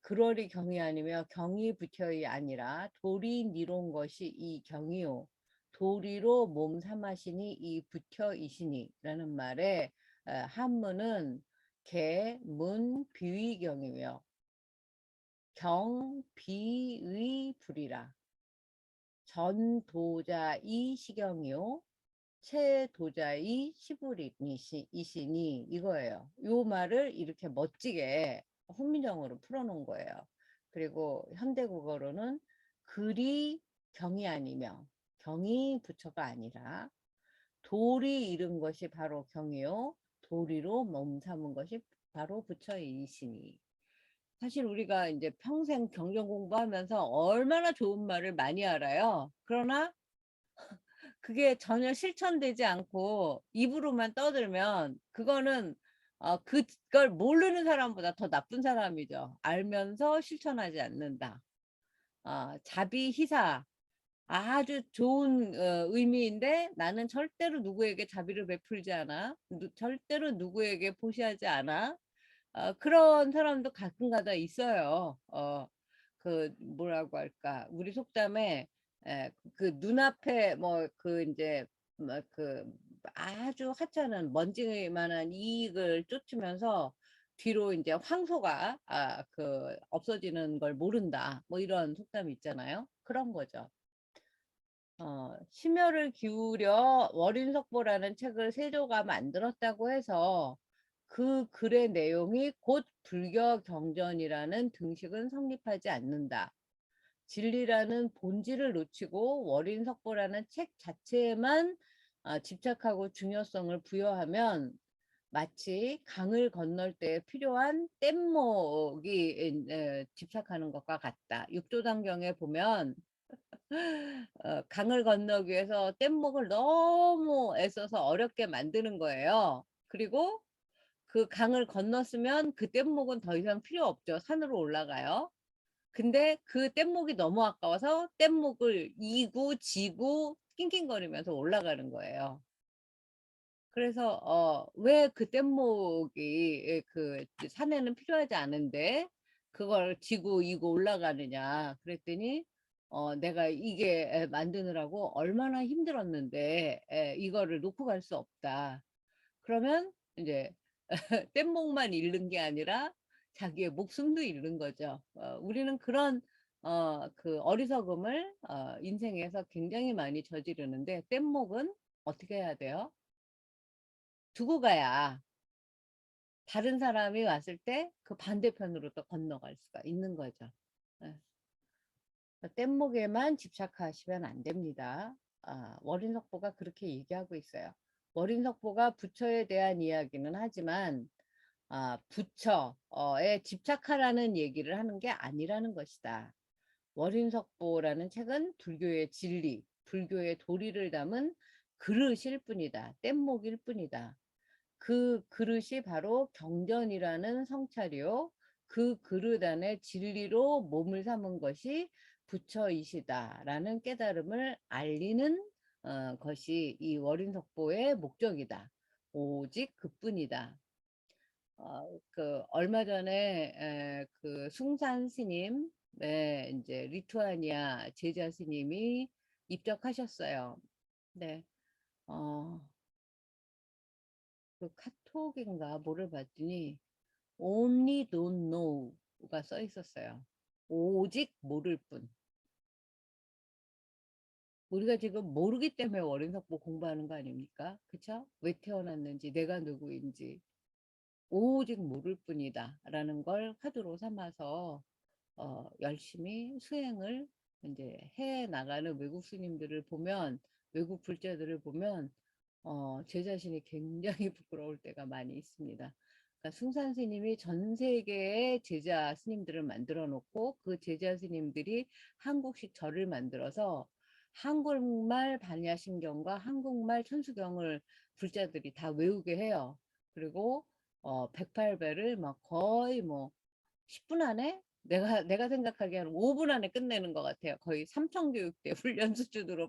그러리 경이 아니며 경이 부처이 아니라 도리 니론 것이 이 경이요 도리로 몸 삼하시니 이 부처이시니 라는 말에 한문은 개, 문, 비위경이며 경, 비의, 불이라 전도자이 시경이요 최도자의 시부이시니 이거예요. 요 말을 이렇게 멋지게 훈민정어로 풀어놓은 거예요. 그리고 현대국어로는 글이 경이 아니며 경이 부처가 아니라 돌이 이른 것이 바로 경이요 도리로 몸 삼은 것이 바로 부처이시니. 사실 우리가 이제 평생 경전 공부하면서 얼마나 좋은 말을 많이 알아요. 그러나 그게 전혀 실천되지 않고 입으로만 떠들면 그거는 그걸 모르는 사람보다 더 나쁜 사람이죠. 알면서 실천하지 않는다. 자비희사 아주 좋은 의미인데 나는 절대로 누구에게 자비를 베풀지 않아. 절대로 누구에게 포시하지 않아. 그런 사람도 가끔가다 있어요. 그 뭐라고 할까 우리 속담에 그 눈앞에 뭐 그 이제 뭐 그 아주 하찮은 먼지만한 이익을 쫓으면서 뒤로 이제 황소가 없어지는 걸 모른다. 뭐 이런 속담이 있잖아요. 그런 거죠. 심혈을 기울여 월인석보라는 책을 세조가 만들었다고 해서 그 글의 내용이 곧 불교 경전이라는 등식은 성립하지 않는다. 진리라는 본질을 놓치고 월인석보라는 책 자체에만 집착하고 중요성을 부여하면 마치 강을 건널 때 필요한 뗏목이 집착하는 것과 같다. 육조단경에 보면 강을 건너기 위해서 뗏목을 너무 애써서 어렵게 만드는 거예요. 그리고 그 강을 건넜으면 그 뗏목은 더 이상 필요 없죠. 산으로 올라가요. 근데 그 뗏목이 너무 아까워서 뗏목을 이고 지고 낑낑거리면서 올라가는 거예요. 그래서 왜 그 뗏목이 그 산에는 필요하지 않은데 그걸 지고 이고 올라가느냐 그랬더니 내가 이게 만드느라고 얼마나 힘들었는데 이거를 놓고 갈 수 없다. 그러면 이제 뗏목만 잃는 게 아니라 자기의 목숨도 잃는 거죠. 우리는 그런 그 어리석음을 인생에서 굉장히 많이 저지르는데 뗏목은 어떻게 해야 돼요? 두고 가야 다른 사람이 왔을 때 그 반대편으로 또 건너갈 수가 있는 거죠. 예. 뗏목에만 집착하시면 안 됩니다. 월인석보가 그렇게 얘기하고 있어요. 월인석보가 부처에 대한 이야기는 하지만 부처에 집착하라는 얘기를 하는 게 아니라는 것이다. 월인석보라는 책은 불교의 진리, 불교의 도리를 담은 그릇일 뿐이다. 뗏목일 뿐이다. 그 그릇이 바로 경전이라는 성찰이요. 그 그릇 안에 진리로 몸을 삼은 것이 부처이시다라는 깨달음을 알리는 것이 이 월인석보의 목적이다. 오직 그뿐이다. 그 얼마 전에 그 숭산 스님, 이제 리투아니아 제자 스님이 입적하셨어요. 네, 어, 그 카톡인가 뭐를 봤더니 only don't know가 써 있었어요. 오직 모를 뿐. 우리가 지금 모르기 때문에 월인석보 공부하는 거 아닙니까? 그쵸? 왜 태어났는지, 내가 누구인지 오직 모를 뿐이다 라는 걸 화두로 삼아서 열심히 수행을 이제 해 나가는 외국 스님들을 보면, 외국 불자들을 보면 제 자신이 굉장히 부끄러울 때가 많이 있습니다. 그러니까 숭산 스님이 전 세계의 제자 스님들을 만들어 놓고 그 제자 스님들이 한국식 절을 만들어서 한국말 반야신경과 한국말 천수경을 불자들이 다 외우게 해요. 그리고 108배를 막 거의 뭐 10분 안에 내가 생각하기에는 5분 안에 끝내는 것 같아요. 거의 삼청교육대 훈련 수준으로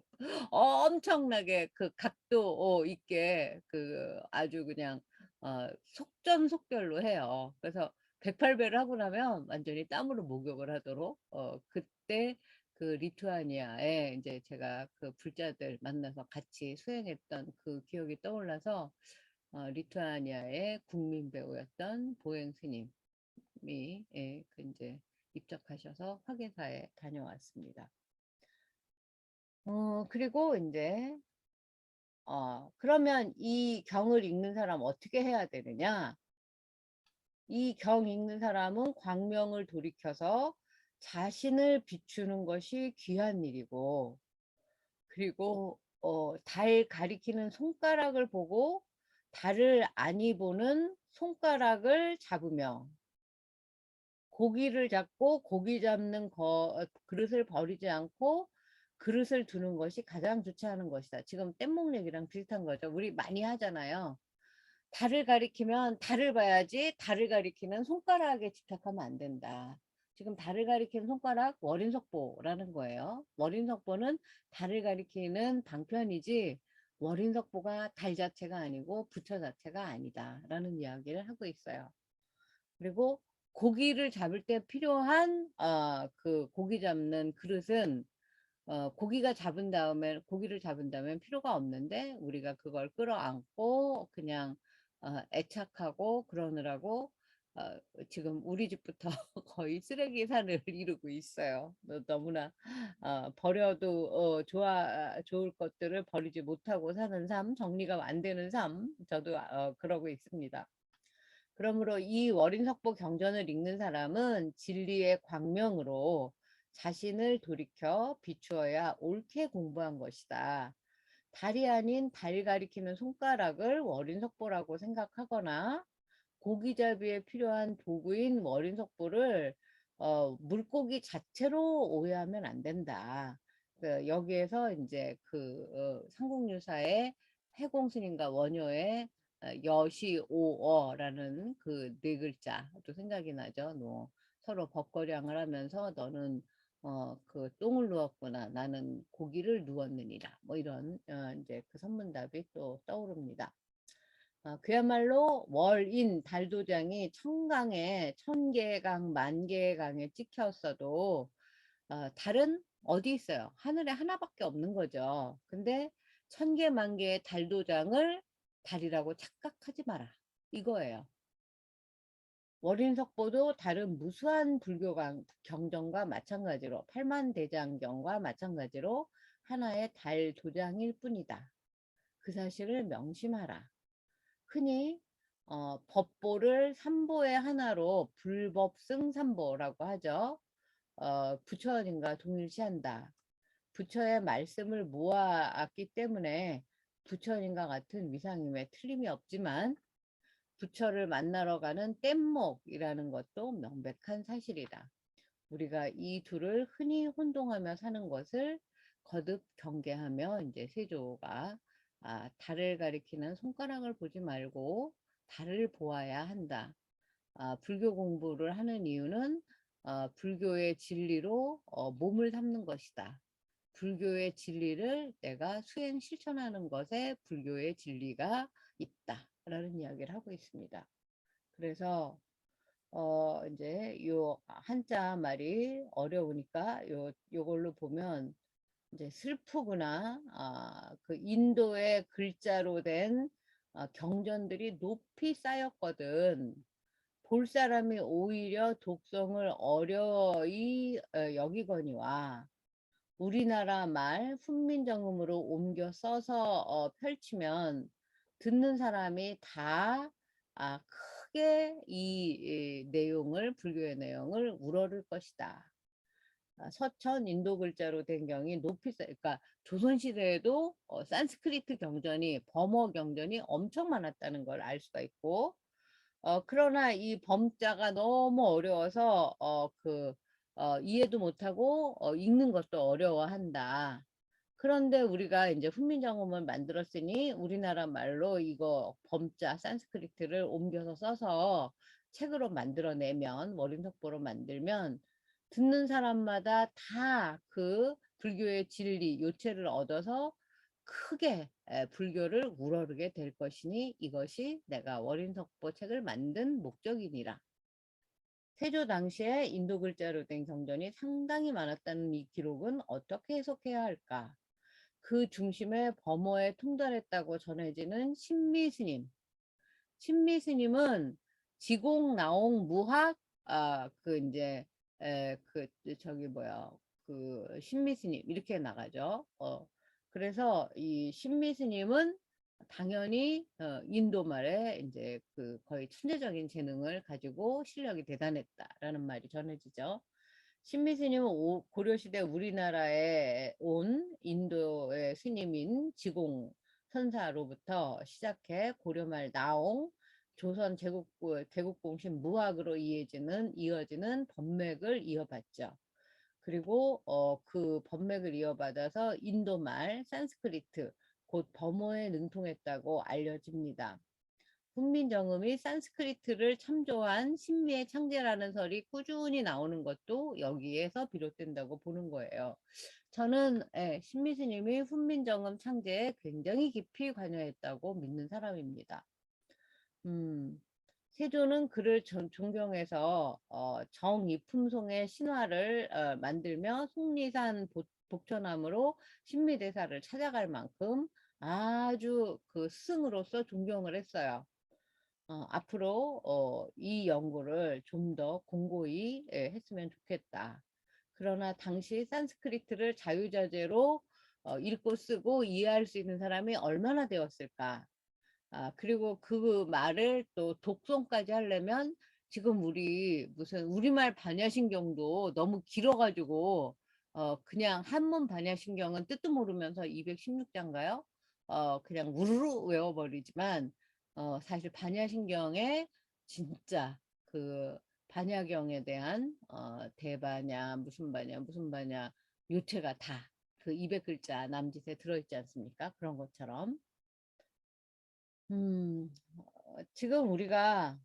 엄청나게 그 각도 있게 그 아주 그냥 속전속결로 해요. 그래서 108배를 하고 나면 완전히 땀으로 목욕을 하도록 그때 그 리투아니아에 이제 제가 그 불자들 만나서 같이 수행했던 그 기억이 떠올라서 리투아니아의 국민 배우였던 보행 스님이 그 이제 입적하셔서 화계사에 다녀왔습니다. 그리고 이제 그러면 이 경을 읽는 사람 어떻게 해야 되느냐? 이 경 읽는 사람은 광명을 돌이켜서 자신을 비추는 것이 귀한 일이고, 그리고 달 가리키는 손가락을 보고 달을 아니 보는 손가락을 잡으며 고기를 잡고 고기 잡는 그릇을 버리지 않고 그릇을 두는 것이 가장 좋지 않은 것이다. 지금 뗏목 얘기랑 비슷한 거죠. 우리 많이 하잖아요. 달을 가리키면 달을 봐야지 달을 가리키는 손가락에 집착하면 안 된다. 지금 달을 가리키는 손가락 월인석보라는 거예요. 월인석보는 달을 가리키는 방편이지 월인석보가 달 자체가 아니고 부처 자체가 아니다라는 이야기를 하고 있어요. 그리고 고기를 잡을 때 필요한 그 고기 잡는 그릇은 고기를 잡은 다음에 필요가 없는데 우리가 그걸 끌어안고 그냥 애착하고 그러느라고 어, 지금 우리 집부터 거의 쓰레기 산을 이루고 있어요. 너무나 버려도 좋을 것들을 버리지 못하고 사는 삶, 정리가 안 되는 삶, 저도 그러고 있습니다. 그러므로 이 월인석보 경전을 읽는 사람은 진리의 광명으로 자신을 돌이켜 비추어야 옳게 공부한 것이다. 달이 아닌 달 가리키는 손가락을 월인석보라고 생각하거나 고기잡이에 필요한 도구인 월인석보를 물고기 자체로 오해하면 안 된다. 여기에서 이제 삼국유사의 해공스님과 원효의 여시오어라는 그 네 글자도 생각이 나죠. 서로 벗거량을 하면서 너는 그 똥을 누웠구나. 나는 고기를 누웠느니라. 뭐 이런 이제 그 선문답이 또 떠오릅니다. 그야말로 월인 달도장이 천강에 1000개의 강, 10,000개의 강에 찍혔어도 달은 어디 있어요? 하늘에 하나밖에 없는 거죠. 근데 1000개, 10,000개의 달도장을 달이라고 착각하지 마라. 이거예요. 월인석보도 다른 무수한 불교 경전과 마찬가지로 팔만대장경과 마찬가지로 하나의 달 도장일 뿐이다. 그 사실을 명심하라. 흔히 법보를 삼보의 하나로 불법승삼보라고 하죠. 부처님과 동일시한다. 부처의 말씀을 모아왔기 때문에 부처님과 같은 위상임에 틀림이 없지만 부처를 만나러 가는 뗏목이라는 것도 명백한 사실이다. 우리가 이 둘을 흔히 혼동하며 사는 것을 거듭 경계하며 이제 세조가 달을 가리키는 손가락을 보지 말고 달을 보아야 한다. 불교 공부를 하는 이유는 불교의 진리로 몸을 삼는 것이다. 불교의 진리를 내가 수행 실천하는 것에 불교의 진리가 있다. 라는 이야기를 하고 있습니다. 그래서 이제 요 한자 말이 어려우니까 요걸로 보면 이제 슬프구나. 그 인도의 글자로 된 경전들이 높이 쌓였거든. 볼 사람이 오히려 독성을 어려이 여기거니와 우리나라 말 훈민정음으로 옮겨 써서 펼치면 듣는 사람이 다 크게 이 내용을 불교의 내용을 우러를 것이다. 서천 인도 글자로 된 경이 높이 그러니까 조선시대에도 산스크리트 경전이 범어 경전이 엄청 많았다는 걸 알 수가 있고 그러나 이 범자가 너무 어려워서 이해도 못하고 읽는 것도 어려워한다. 그런데 우리가 이제 훈민정음을 만들었으니 우리나라 말로 이거 범자 산스크리트를 옮겨서 써서 책으로 만들어내면 월인석보로 만들면 듣는 사람마다 다 그 불교의 진리 요체를 얻어서 크게 불교를 우러르게 될 것이니 이것이 내가 월인석보 책을 만든 목적이니라. 세조 당시에 인도 글자로 된 경전이 상당히 많았다는 이 기록은 어떻게 해석해야 할까? 그 중심에 범어에 통달했다고 전해지는 신미스님. 신미스님은 지공, 나옹, 무학, 그 이제 저기 뭐야 그 신미스님 이렇게 나가죠. 그래서 이 신미스님은 당연히 인도 말에 이제 그 거의 천재적인 재능을 가지고 실력이 대단했다라는 말이 전해지죠. 신미스님은 고려시대 우리나라에 온 인도의 스님인 지공 선사로부터 시작해 고려말 나옹, 조선 개국공신 무학으로 이어지는 법맥을 이어받죠. 그리고 그 법맥을 이어받아서 인도말, 산스크리트, 곧 범어에 능통했다고 알려집니다. 훈민정음이 산스크리트를 참조한 신미의 창제라는 설이 꾸준히 나오는 것도 여기에서 비롯된다고 보는 거예요. 저는 신미 스님이 훈민정음 창제에 굉장히 깊이 관여했다고 믿는 사람입니다. 세조는 그를 존경해서 정이품송의 신화를 만들며 속리산 복천함으로 신미대사를 찾아갈 만큼 아주 그 스승으로서 존경을 했어요. 앞으로 이 연구를 좀 더 공고히 했으면 좋겠다. 그러나 당시 산스크리트를 자유자재로 읽고 쓰고 이해할 수 있는 사람이 얼마나 되었을까? 그리고 그 말을 또 독송까지 하려면 지금 우리 무슨 우리말 반야신경도 너무 길어가지고 그냥 한문 반야신경은 뜻도 모르면서 216자인가요? 그냥 우르르 외워버리지만 사실 반야신경에 진짜 그 반야경에 대한 대반야 무슨 반야 무슨 반야 요체가 다 그 200글자 남짓에 들어있지 않습니까? 그런 것처럼 지금 우리가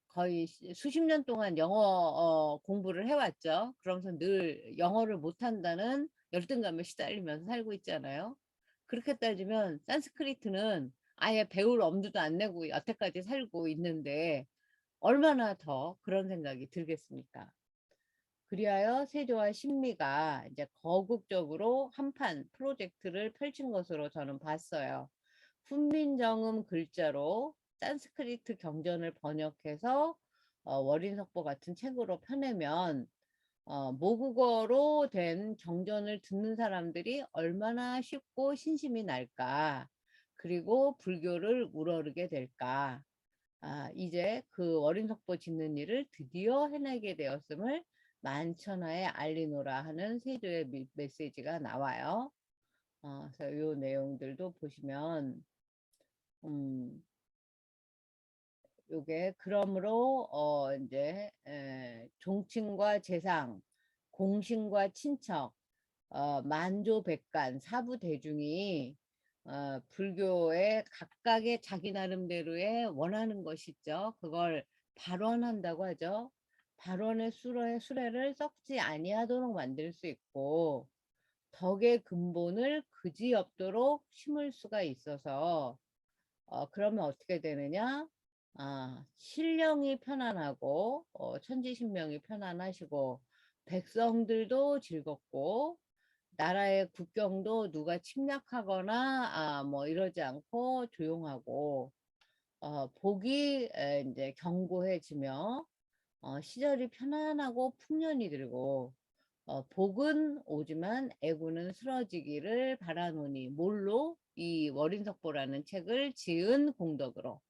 거의 수십 년 동안 영어 공부를 해왔죠. 그러면서 늘 영어를 못한다는 열등감에 시달리면서 살고 있잖아요. 그렇게 따지면 산스크리트는 아예 배울 엄두도 안 내고 여태까지 살고 있는데 얼마나 더 그런 생각이 들겠습니까? 그리하여 세조와 신미가 이제 거국적으로 한판 프로젝트를 펼친 것으로 저는 봤어요. 훈민정음 글자로 산스크리트 경전을 번역해서 월인석보 같은 책으로 펴내면 모국어로 된 경전을 듣는 사람들이 얼마나 쉽고 신심이 날까. 그리고 불교를 우러르게 될까. 이제 그 월인석보 짓는 일을 드디어 해내게 되었음을 만천하에 알리노라 하는 세조의 메시지가 나와요. 그래서 이 내용들도 보시면 음, 요게 그러므로 이제 종친과 재상, 공신과 친척, 만조백관, 사부대중이 불교의 각각의 자기 나름대로의 원하는 것이 있죠. 그걸 발원한다고 하죠. 발원의 수레를 썩지 아니하도록 만들 수 있고 덕의 근본을 그지없도록 심을 수가 있어서 그러면 어떻게 되느냐? 신령이 편안하고 천지신명이 편안하시고 백성들도 즐겁고 나라의 국경도 누가 침략하거나 뭐 이러지 않고 조용하고 복이 이제 견고해지며 시절이 편안하고 풍년이 들고 복은 오지만 애구는 쓰러지기를 바라노니 뭘로? 이 월인석보라는 책을 지은 공덕으로.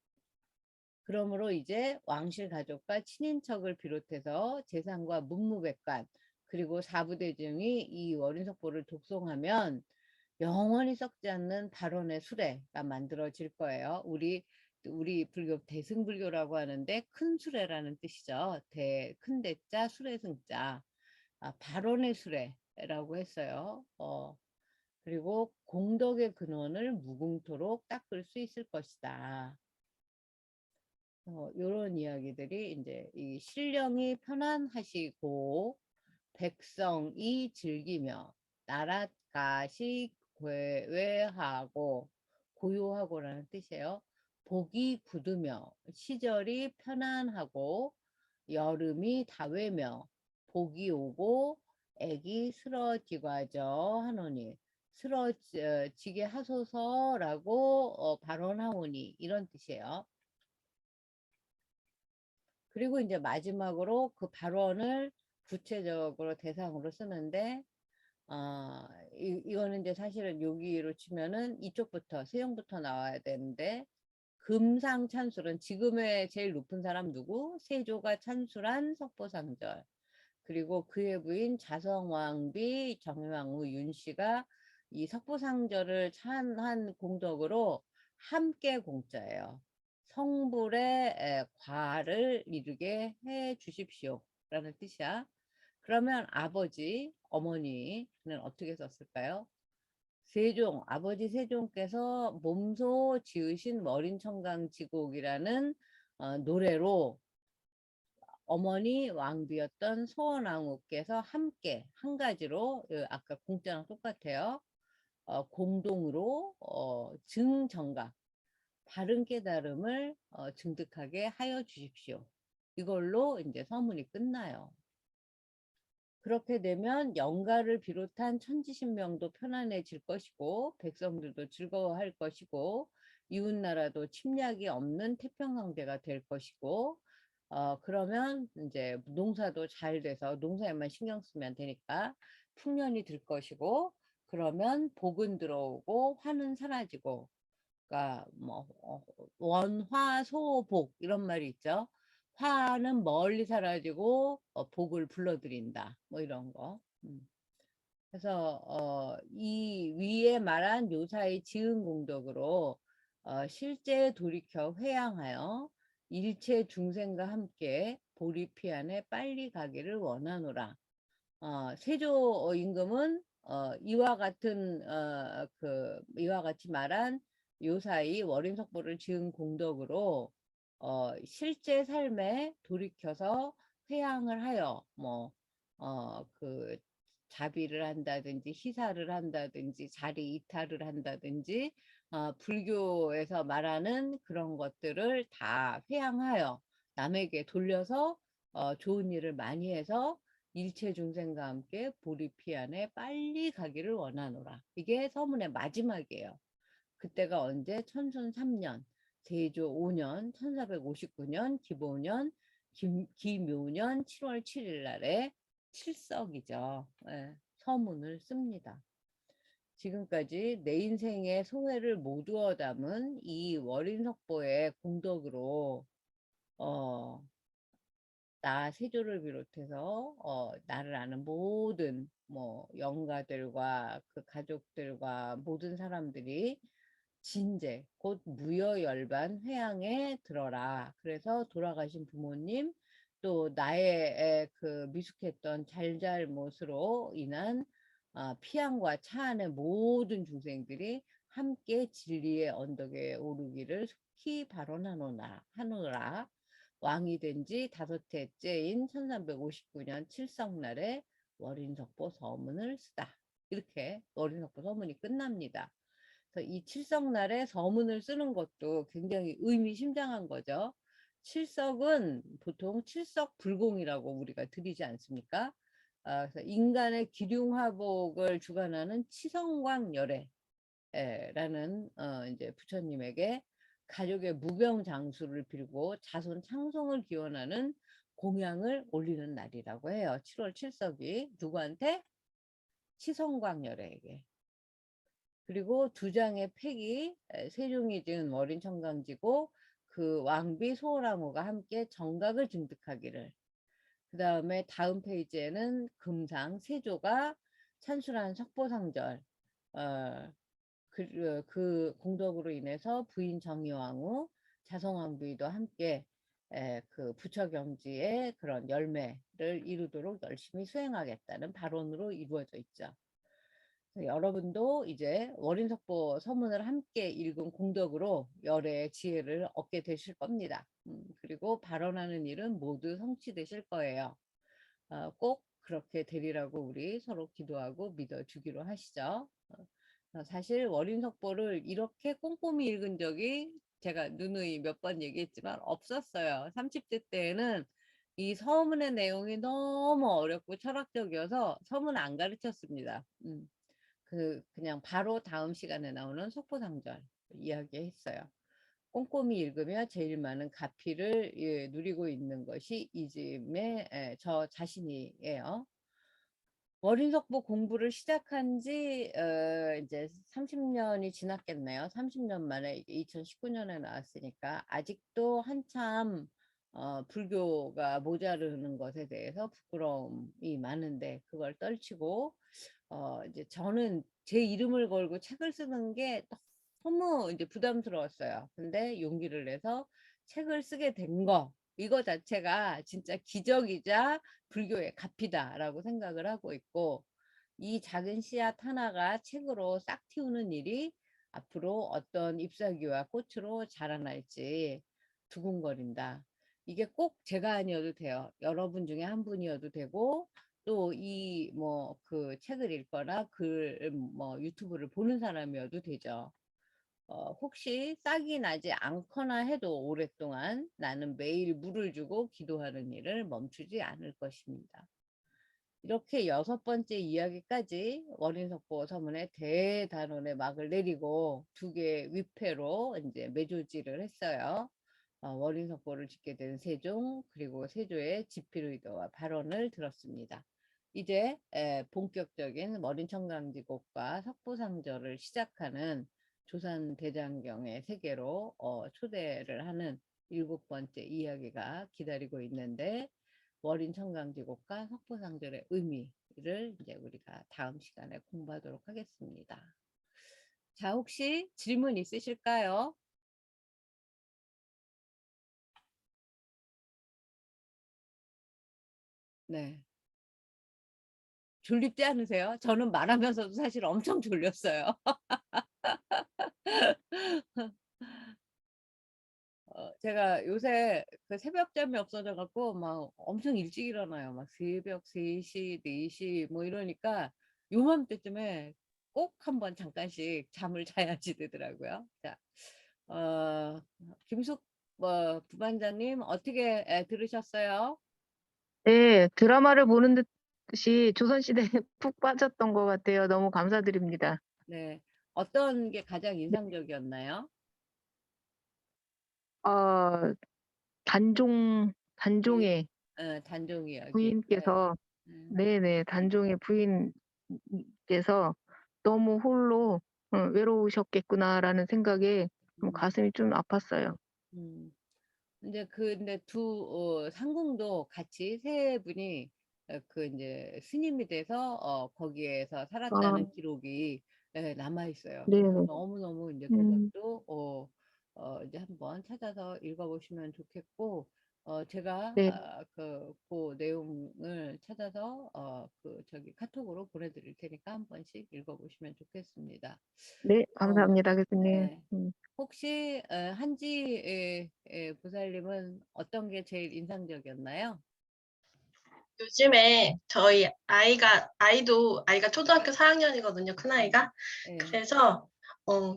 그러므로 이제 왕실 가족과 친인척을 비롯해서 재상과 문무백관 그리고 사부대중이 이 월인석보를 독송하면 영원히 썩지 않는 발언의 수레가 만들어질 거예요. 우리 불교 대승불교라고 하는데 큰 수레라는 뜻이죠. 큰 대자 수레승자. 발언의 수레라고 했어요. 그리고 공덕의 근원을 무궁토록 닦을 수 있을 것이다. 요런 이야기들이 이제 이 신령이 편안하시고 백성이 즐기며 나랏가시 괴외하고 고요하고라는 뜻이에요. 복이 굳으며 시절이 편안하고 여름이 다외며 복이 오고 애기 쓰러지과저 하노니 쓰러지게 하소서라고 발언하오니 이런 뜻이에요. 그리고 이제 마지막으로 그 발언을 구체적으로 대상으로 쓰는데 이거는 이제 사실은 여기로 치면은 이쪽부터 세용부터 나와야 되는데 금상 찬술은 지금의 제일 높은 사람 누구? 세조가 찬술한 석보상절. 그리고 그의 부인 자성왕비 정왕후 윤씨가 이 석보상절을 찬한 공덕으로 함께 공자예요. 성불의 과를 이루게 해 주십시오. 라는 뜻이야. 그러면 아버지, 어머니는 어떻게 썼을까요? 세종, 아버지 세종께서 몸소 지으신 머린청강지곡이라는 노래로 어머니 왕비였던 소원왕후께서 함께 한 가지로 아까 공자랑 똑같아요. 공동으로 증정각, 바른 깨달음을 증득하게 하여 주십시오. 이걸로 이제 서문이 끝나요. 그렇게 되면 영가를 비롯한 천지신명도 편안해질 것이고 백성들도 즐거워할 것이고 이웃 나라도 침략이 없는 태평강대가 될 것이고, 그러면 이제 농사도 잘 돼서 농사에만 신경 쓰면 되니까 풍년이 들 것이고, 그러면 복은 들어오고 화는 사라지고, 그러니까 뭐 원화소복 이런 말이 있죠. 화는 멀리 사라지고 복을 불러들인다. 뭐 이런 거. 그래서 이 위에 말한 요사의 지은 공덕으로 실제 돌이켜 회양하여 일체 중생과 함께 보리피안에 빨리 가기를 원하노라. 세조 임금은 이와 같은 이와 같이 말한 요사이 월인석보를 지은 공덕으로 실제 삶에 돌이켜서 회양을 하여 그 자비를 한다든지 희사를 한다든지 자리 이탈을 한다든지 불교에서 말하는 그런 것들을 다 회양하여 남에게 돌려서 좋은 일을 많이 해서 일체 중생과 함께 보리피안에 빨리 가기를 원하노라. 이게 서문의 마지막이에요. 그때가 언제? 천순 3년, 세조 5년, 1459년, 기보년, 기묘년 7월 7일 날에 칠석이죠. 예, 서문을 씁니다. 지금까지 내 인생의 소회를 모두어 담은 이 월인석보의 공덕으로 나 세조를 비롯해서 나를 아는 모든 뭐 영가들과 그 가족들과 모든 사람들이 진제 곧 무여열반 회양에 들어라. 그래서 돌아가신 부모님 또 나의 그 미숙했던 잘잘못으로 인한 피양과 차안의 모든 중생들이 함께 진리의 언덕에 오르기를 속히 발언하노라. 왕이 된 지 5해째인 1359년 칠성날에 월인석보 서문을 쓰다. 이렇게 월인석보 서문이 끝납니다. 그래서 이 칠석날에 서문을 쓰는 것도 굉장히 의미심장한 거죠. 칠석은 보통 칠석불공이라고 우리가 드리지 않습니까? 그래서 인간의 기륭화복을 주관하는 치성광열애라는 이제 부처님에게 가족의 무병장수를 빌고 자손 창송을 기원하는 공양을 올리는 날이라고 해요. 7월 칠석이 누구한테? 치성광열애에게. 그리고 두 장의 팩이 세종이 지은 월인청강지고 그 왕비 소호랑후가 함께 정각을 증득하기를. 그 다음에 다음 페이지에는 금상 세조가 찬술한 석보상절 그 공덕으로 인해서 부인 정의왕후 자성왕비도 함께 그 부처경지의 그런 열매를 이루도록 열심히 수행하겠다는 발언으로 이루어져 있죠. 여러분도 이제 월인석보 서문을 함께 읽은 공덕으로 열의 지혜를 얻게 되실 겁니다. 그리고 발언하는 일은 모두 성취되실 거예요. 꼭 그렇게 되리라고 우리 서로 기도하고 믿어주기로 하시죠. 사실 월인석보를 이렇게 꼼꼼히 읽은 적이 제가 누누이 몇 번 얘기했지만 없었어요. 30대 때에는 이 서문의 내용이 너무 어렵고 철학적이어서 서문 안 가르쳤습니다. 그냥 바로 다음 시간에 나오는 속보상절 이야기했어요. 꼼꼼히 읽으며 제일 많은 가피를 누리고 있는 것이 이즘의 저 자신이에요. 월인석보 공부를 시작한 지 이제 30년이 지났겠네요. 30년 만에 2019년에 나왔으니까 아직도 한참 불교가 모자르는 것에 대해서 부끄러움이 많은데 그걸 떨치고 이제 저는 제 이름을 걸고 책을 쓰는 게 너무 이제 부담스러웠어요. 근데 용기를 내서 책을 쓰게 된 거, 이거 자체가 진짜 기적이자 불교의 값이다라고 생각을 하고 있고, 이 작은 씨앗 하나가 책으로 싹 틔우는 일이 앞으로 어떤 잎사귀와 꽃으로 자라날지 두근거린다. 이게 꼭 제가 아니어도 돼요. 여러분 중에 한 분이어도 되고, 또 이 뭐 그 책을 읽거나 뭐 유튜브를 보는 사람이어도 되죠. 혹시 싹이 나지 않거나 해도 오랫동안 나는 매일 물을 주고 기도하는 일을 멈추지 않을 것입니다. 이렇게 6번째 이야기까지 원인석보 서문의 대단원의 막을 내리고 2개의 위패로 이제 매조지를 했어요. 원인석보를 짓게 된 세종, 그리고 세조의 집필의도와 발언을 들었습니다. 이제 본격적인 머린청강지곡과 석보상절을 시작하는 조선대장경의 세계로 초대를 하는 7번째 이야기가 기다리고 있는데, 월인청강지곡과 석보상절의 의미를 이제 우리가 다음 시간에 공부하도록 하겠습니다. 자, 혹시 질문 있으실까요? 네. 졸립지 않으세요? 저는 말하면서도 사실 엄청 졸렸어요. 제가 요새 그 새벽잠이 없어져갖고 막 엄청 일찍 일어나요. 막 새벽 3시, 4시 뭐 이러니까 요맘때쯤에 꼭 한번 잠깐씩 잠을 자야지 되더라고요. 자, 김숙 부반장님 어떻게 들으셨어요? 네, 드라마를 보는 듯이 조선시대에 푹 빠졌던 것 같아요. 너무 감사드립니다. 네. 어떤 게 가장 네, 인상적이었나요? 어, 이, 단종의 단종 이야기. 네. 부인께서, 음, 네네, 단종의 부인께서 너무 홀로 외로우셨겠구나라는 생각에 음, 가슴이 좀 아팠어요. 음. 근데 상궁도 같이 세 분이 그 이제 스님이 돼서 거기에서 아, 살았다는 기록이 남아 있어요. 그래서 네네. 너무너무 이제 음, 그것도 이제 한번 찾아서 읽어보시면 좋겠고, 제가 네, 그 내용을 찾아서 그 저기 카톡으로 보내드릴 테니까 한 번씩 읽어보시면 좋겠습니다. 네, 어, 감사합니다, 교수님. 네. 혹시 한지 보살님은 어떤 게 제일 인상적이었나요? 요즘에 저희 아이가 초등학교 4학년이거든요, 큰아이가. 네. 그래서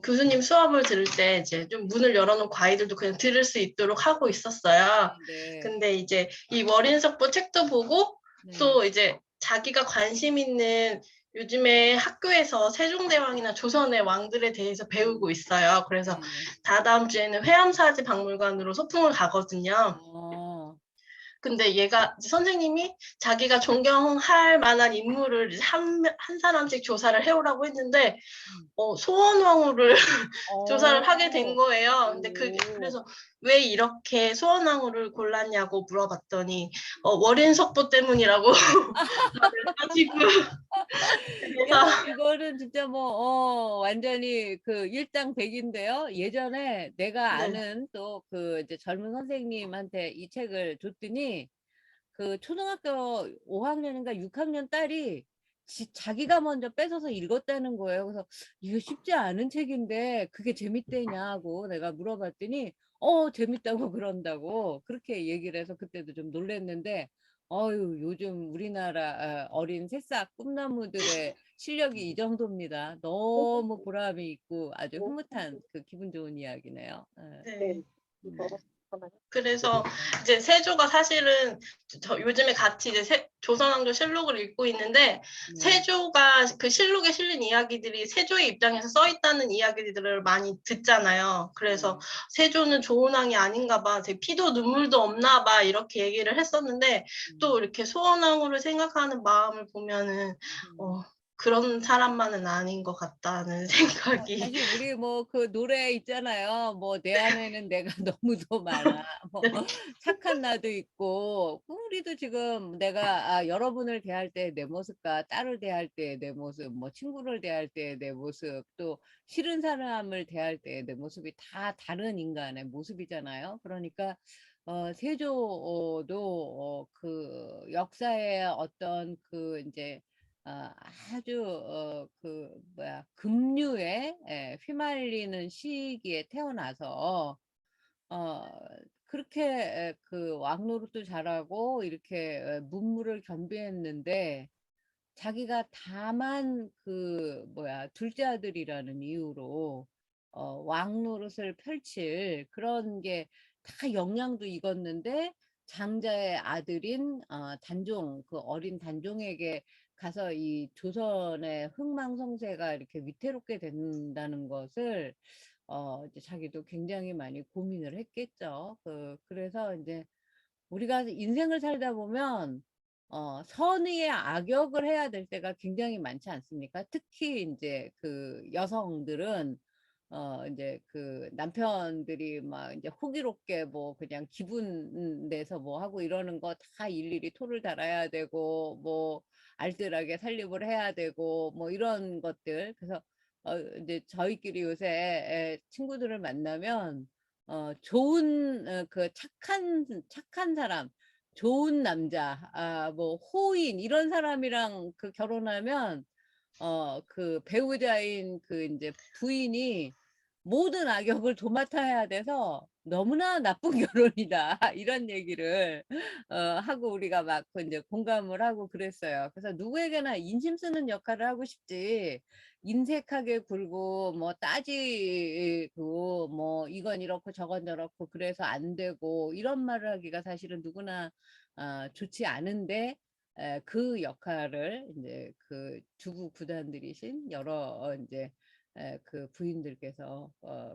교수님 수업을 들을 때 이제 좀 문을 열어놓고 아이들도 그냥 들을 수 있도록 하고 있었어요. 네. 근데 이제 이 월인석보 책도 보고 네. 또 이제 자기가 관심 있는 요즘에 학교에서 세종대왕이나 조선의 왕들에 대해서 배우고 있어요. 그래서 네. 다다음 주에는 회암사지 박물관으로 소풍을 가거든요. 어, 근데 얘가 선생님이 자기가 존경할 만한 인물을 한 사람씩 조사를 해오라고 했는데 음. 소원왕후를 조사를 하게 된 어, 거예요. 근데 오, 그래서 왜 이렇게 소원왕후를 골랐냐고 물어봤더니 월인석보 때문이라고 말을 하시고 야, 그래서 이거는 진짜 뭐, 완전히 그 일당백인데요. 예전에 내가 네. 아는 또 그 이제 젊은 선생님한테 이 책을 줬더니 그 초등학교 5학년인가 6학년 딸이 자기가 먼저 뺏어서 읽었다는 거예요. 그래서 이거 쉽지 않은 책인데 그게 재밌대냐고 내가 물어봤더니 재밌다고 그런다고 그렇게 얘기를 해서 그때도 좀 놀랬는데, 요즘 우리나라 어린 새싹 꿈나무들의 실력이 이 정도입니다. 너무 보람이 있고 아주 흐뭇한 그 기분 좋은 이야기네요. 네. 음, 그래서 이제 세조가 사실은 요즘에 같이 이제 조선왕조 실록을 읽고 있는데 네. 세조가 그 실록에 실린 이야기들이 세조의 입장에서 써 있다는 이야기들을 많이 듣잖아요. 그래서 네. 세조는 좋은 왕이 아닌가 봐, 되게 피도 눈물도 없나 봐 이렇게 얘기를 했었는데 또 음, 이렇게 소원왕후를 생각하는 마음을 보면은 음. 그런 사람만은 아닌 것 같다는 생각이. 사실 우리 뭐 그 노래 있잖아요. 뭐 내 안에는 내가 너무도 많아. 뭐 착한 나도 있고 우리도 지금 내가 여러분을 대할 때 내 모습과 딸을 대할 때 내 모습, 뭐 친구를 대할 때 내 모습, 또 싫은 사람을 대할 때 내 모습이 다 다른 인간의 모습이잖아요. 그러니까 세조도 그 역사의 어떤 그 이제 아주 그 뭐야 급류에 휘말리는 시기에 태어나서 어 그렇게 그 왕노릇도 잘하고 이렇게 문무를 겸비했는데, 자기가 다만 그 뭐야 둘째 아들이라는 이유로 왕노릇을 펼칠 그런 게 다 영향도 익었는데 장자의 아들인 단종, 그 어린 단종에게 가서 이 조선의 흥망성쇠가 이렇게 위태롭게 된다는 것을 이제 자기도 굉장히 많이 고민을 했겠죠. 그래서 이제 우리가 인생을 살다 보면 선의의 악역을 해야 될 때가 굉장히 많지 않습니까? 특히 이제 그 여성들은 이제 그 남편들이 막 이제 호기롭게 뭐 그냥 기분 내서 뭐 하고 이러는 거 다 일일이 토를 달아야 되고 뭐 알뜰하게 살림을 해야 되고 뭐 이런 것들. 그래서 이제 저희끼리 요새 친구들을 만나면 좋은 그 착한 사람, 좋은 남자, 뭐 호인 이런 사람이랑 그 결혼하면 그 배우자인 그 이제 부인이 모든 악역을 도맡아야 돼서 너무나 나쁜 결혼이다 이런 얘기를 하고 우리가 막 이제 공감을 하고 그랬어요. 그래서 누구에게나 인심 쓰는 역할을 하고 싶지 인색하게 굴고 뭐 따지고 뭐 이건 이렇고 저건 저렇고 그래서 안 되고 이런 말을 하기가 사실은 누구나 좋지 않은데 그 역할을 이제 그 주부 구단들이신 여러 이제 그 부인들께서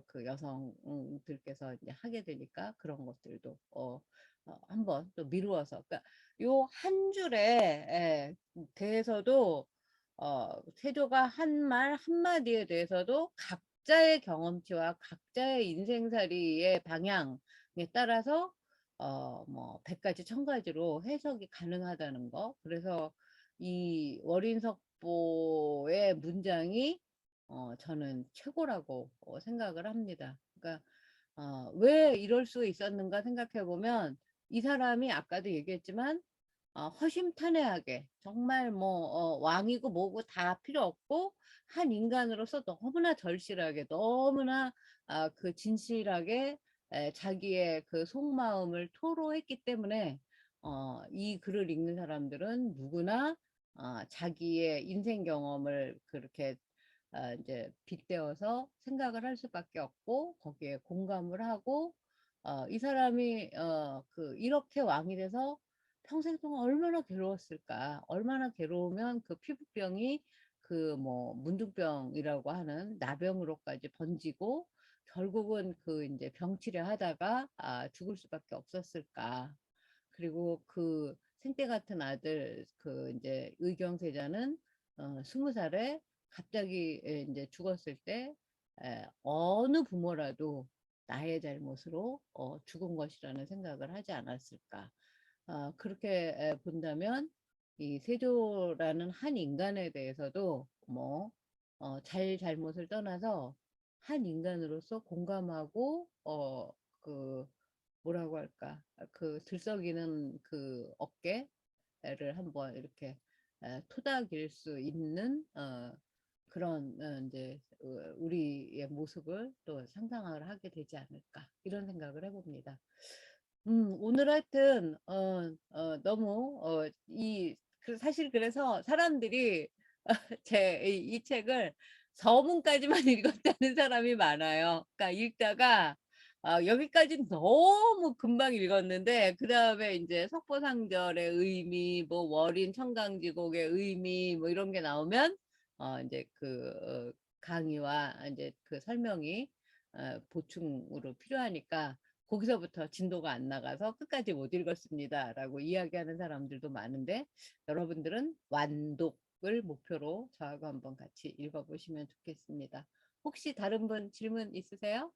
그 여성들께서 이제 하게 되니까 그런 것들도 한번 또 미루어서 그러니까 요 한 줄에 대해서도 세조가 한 말 한마디에 대해서도 각자의 경험치와 각자의 인생살이의 방향에 따라서 뭐 100가지 1000가지로 해석이 가능하다는 거. 그래서 이 월인석보의 문장이 저는 최고라고 생각을 합니다. 그러니까 왜 이럴 수 있었는가 생각해 보면 이 사람이 아까도 얘기했지만 허심탄회하게 정말 뭐 왕이고 뭐고 다 필요 없고 한 인간으로서 너무나 절실하게 너무나 그 진실하게 자기의 그 속마음을 토로했기 때문에 이 글을 읽는 사람들은 누구나 자기의 인생 경험을 그렇게 이제 빗대어서 생각을 할 수밖에 없고 거기에 공감을 하고 이 사람이 그 이렇게 왕이 돼서 평생 동안 얼마나 괴로웠을까? 얼마나 괴로우면 그 피부병이 그 뭐 문둥병이라고 하는 나병으로까지 번지고 결국은 그 이제 병치료 하다가 죽을 수밖에 없었을까? 그리고 그 생때 같은 아들 그 이제 의경세자는 20살에 갑자기 이제 죽었을 때 어느 부모라도 나의 잘못으로 죽은 것이라는 생각을 하지 않았을까? 그렇게 본다면 이 세조라는 한 인간에 대해서도 뭐 잘못을 떠나서 한 인간으로서 공감하고 그 뭐라고 할까 그 들썩이는 그 어깨를 한번 이렇게 토닥일 수 있는 그런 이제 우리의 모습을 또 상상을 하게 되지 않을까 이런 생각을 해봅니다. 오늘 하여튼 너무 사실 그래서 사람들이 제 이 책을 서문까지만 읽었다는 사람이 많아요. 그러니까 읽다가 여기까지는 너무 금방 읽었는데 그 다음에 이제 석보상절의 의미, 뭐 월인 청강지곡의 의미, 뭐 이런 게 나오면 이제 그 강의와 이제 그 설명이 보충으로 필요하니까 거기서부터 진도가 안 나가서 끝까지 못 읽었습니다. 라고 이야기하는 사람들도 많은데 여러분들은 완독을 목표로 저하고 한번 같이 읽어보시면 좋겠습니다. 혹시 다른 분 질문 있으세요?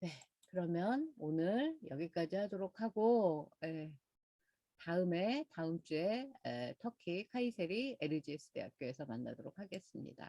네, 그러면 오늘 여기까지 하도록 하고 다음 주에 터키 카이세리 LGS 대학교에서 만나도록 하겠습니다.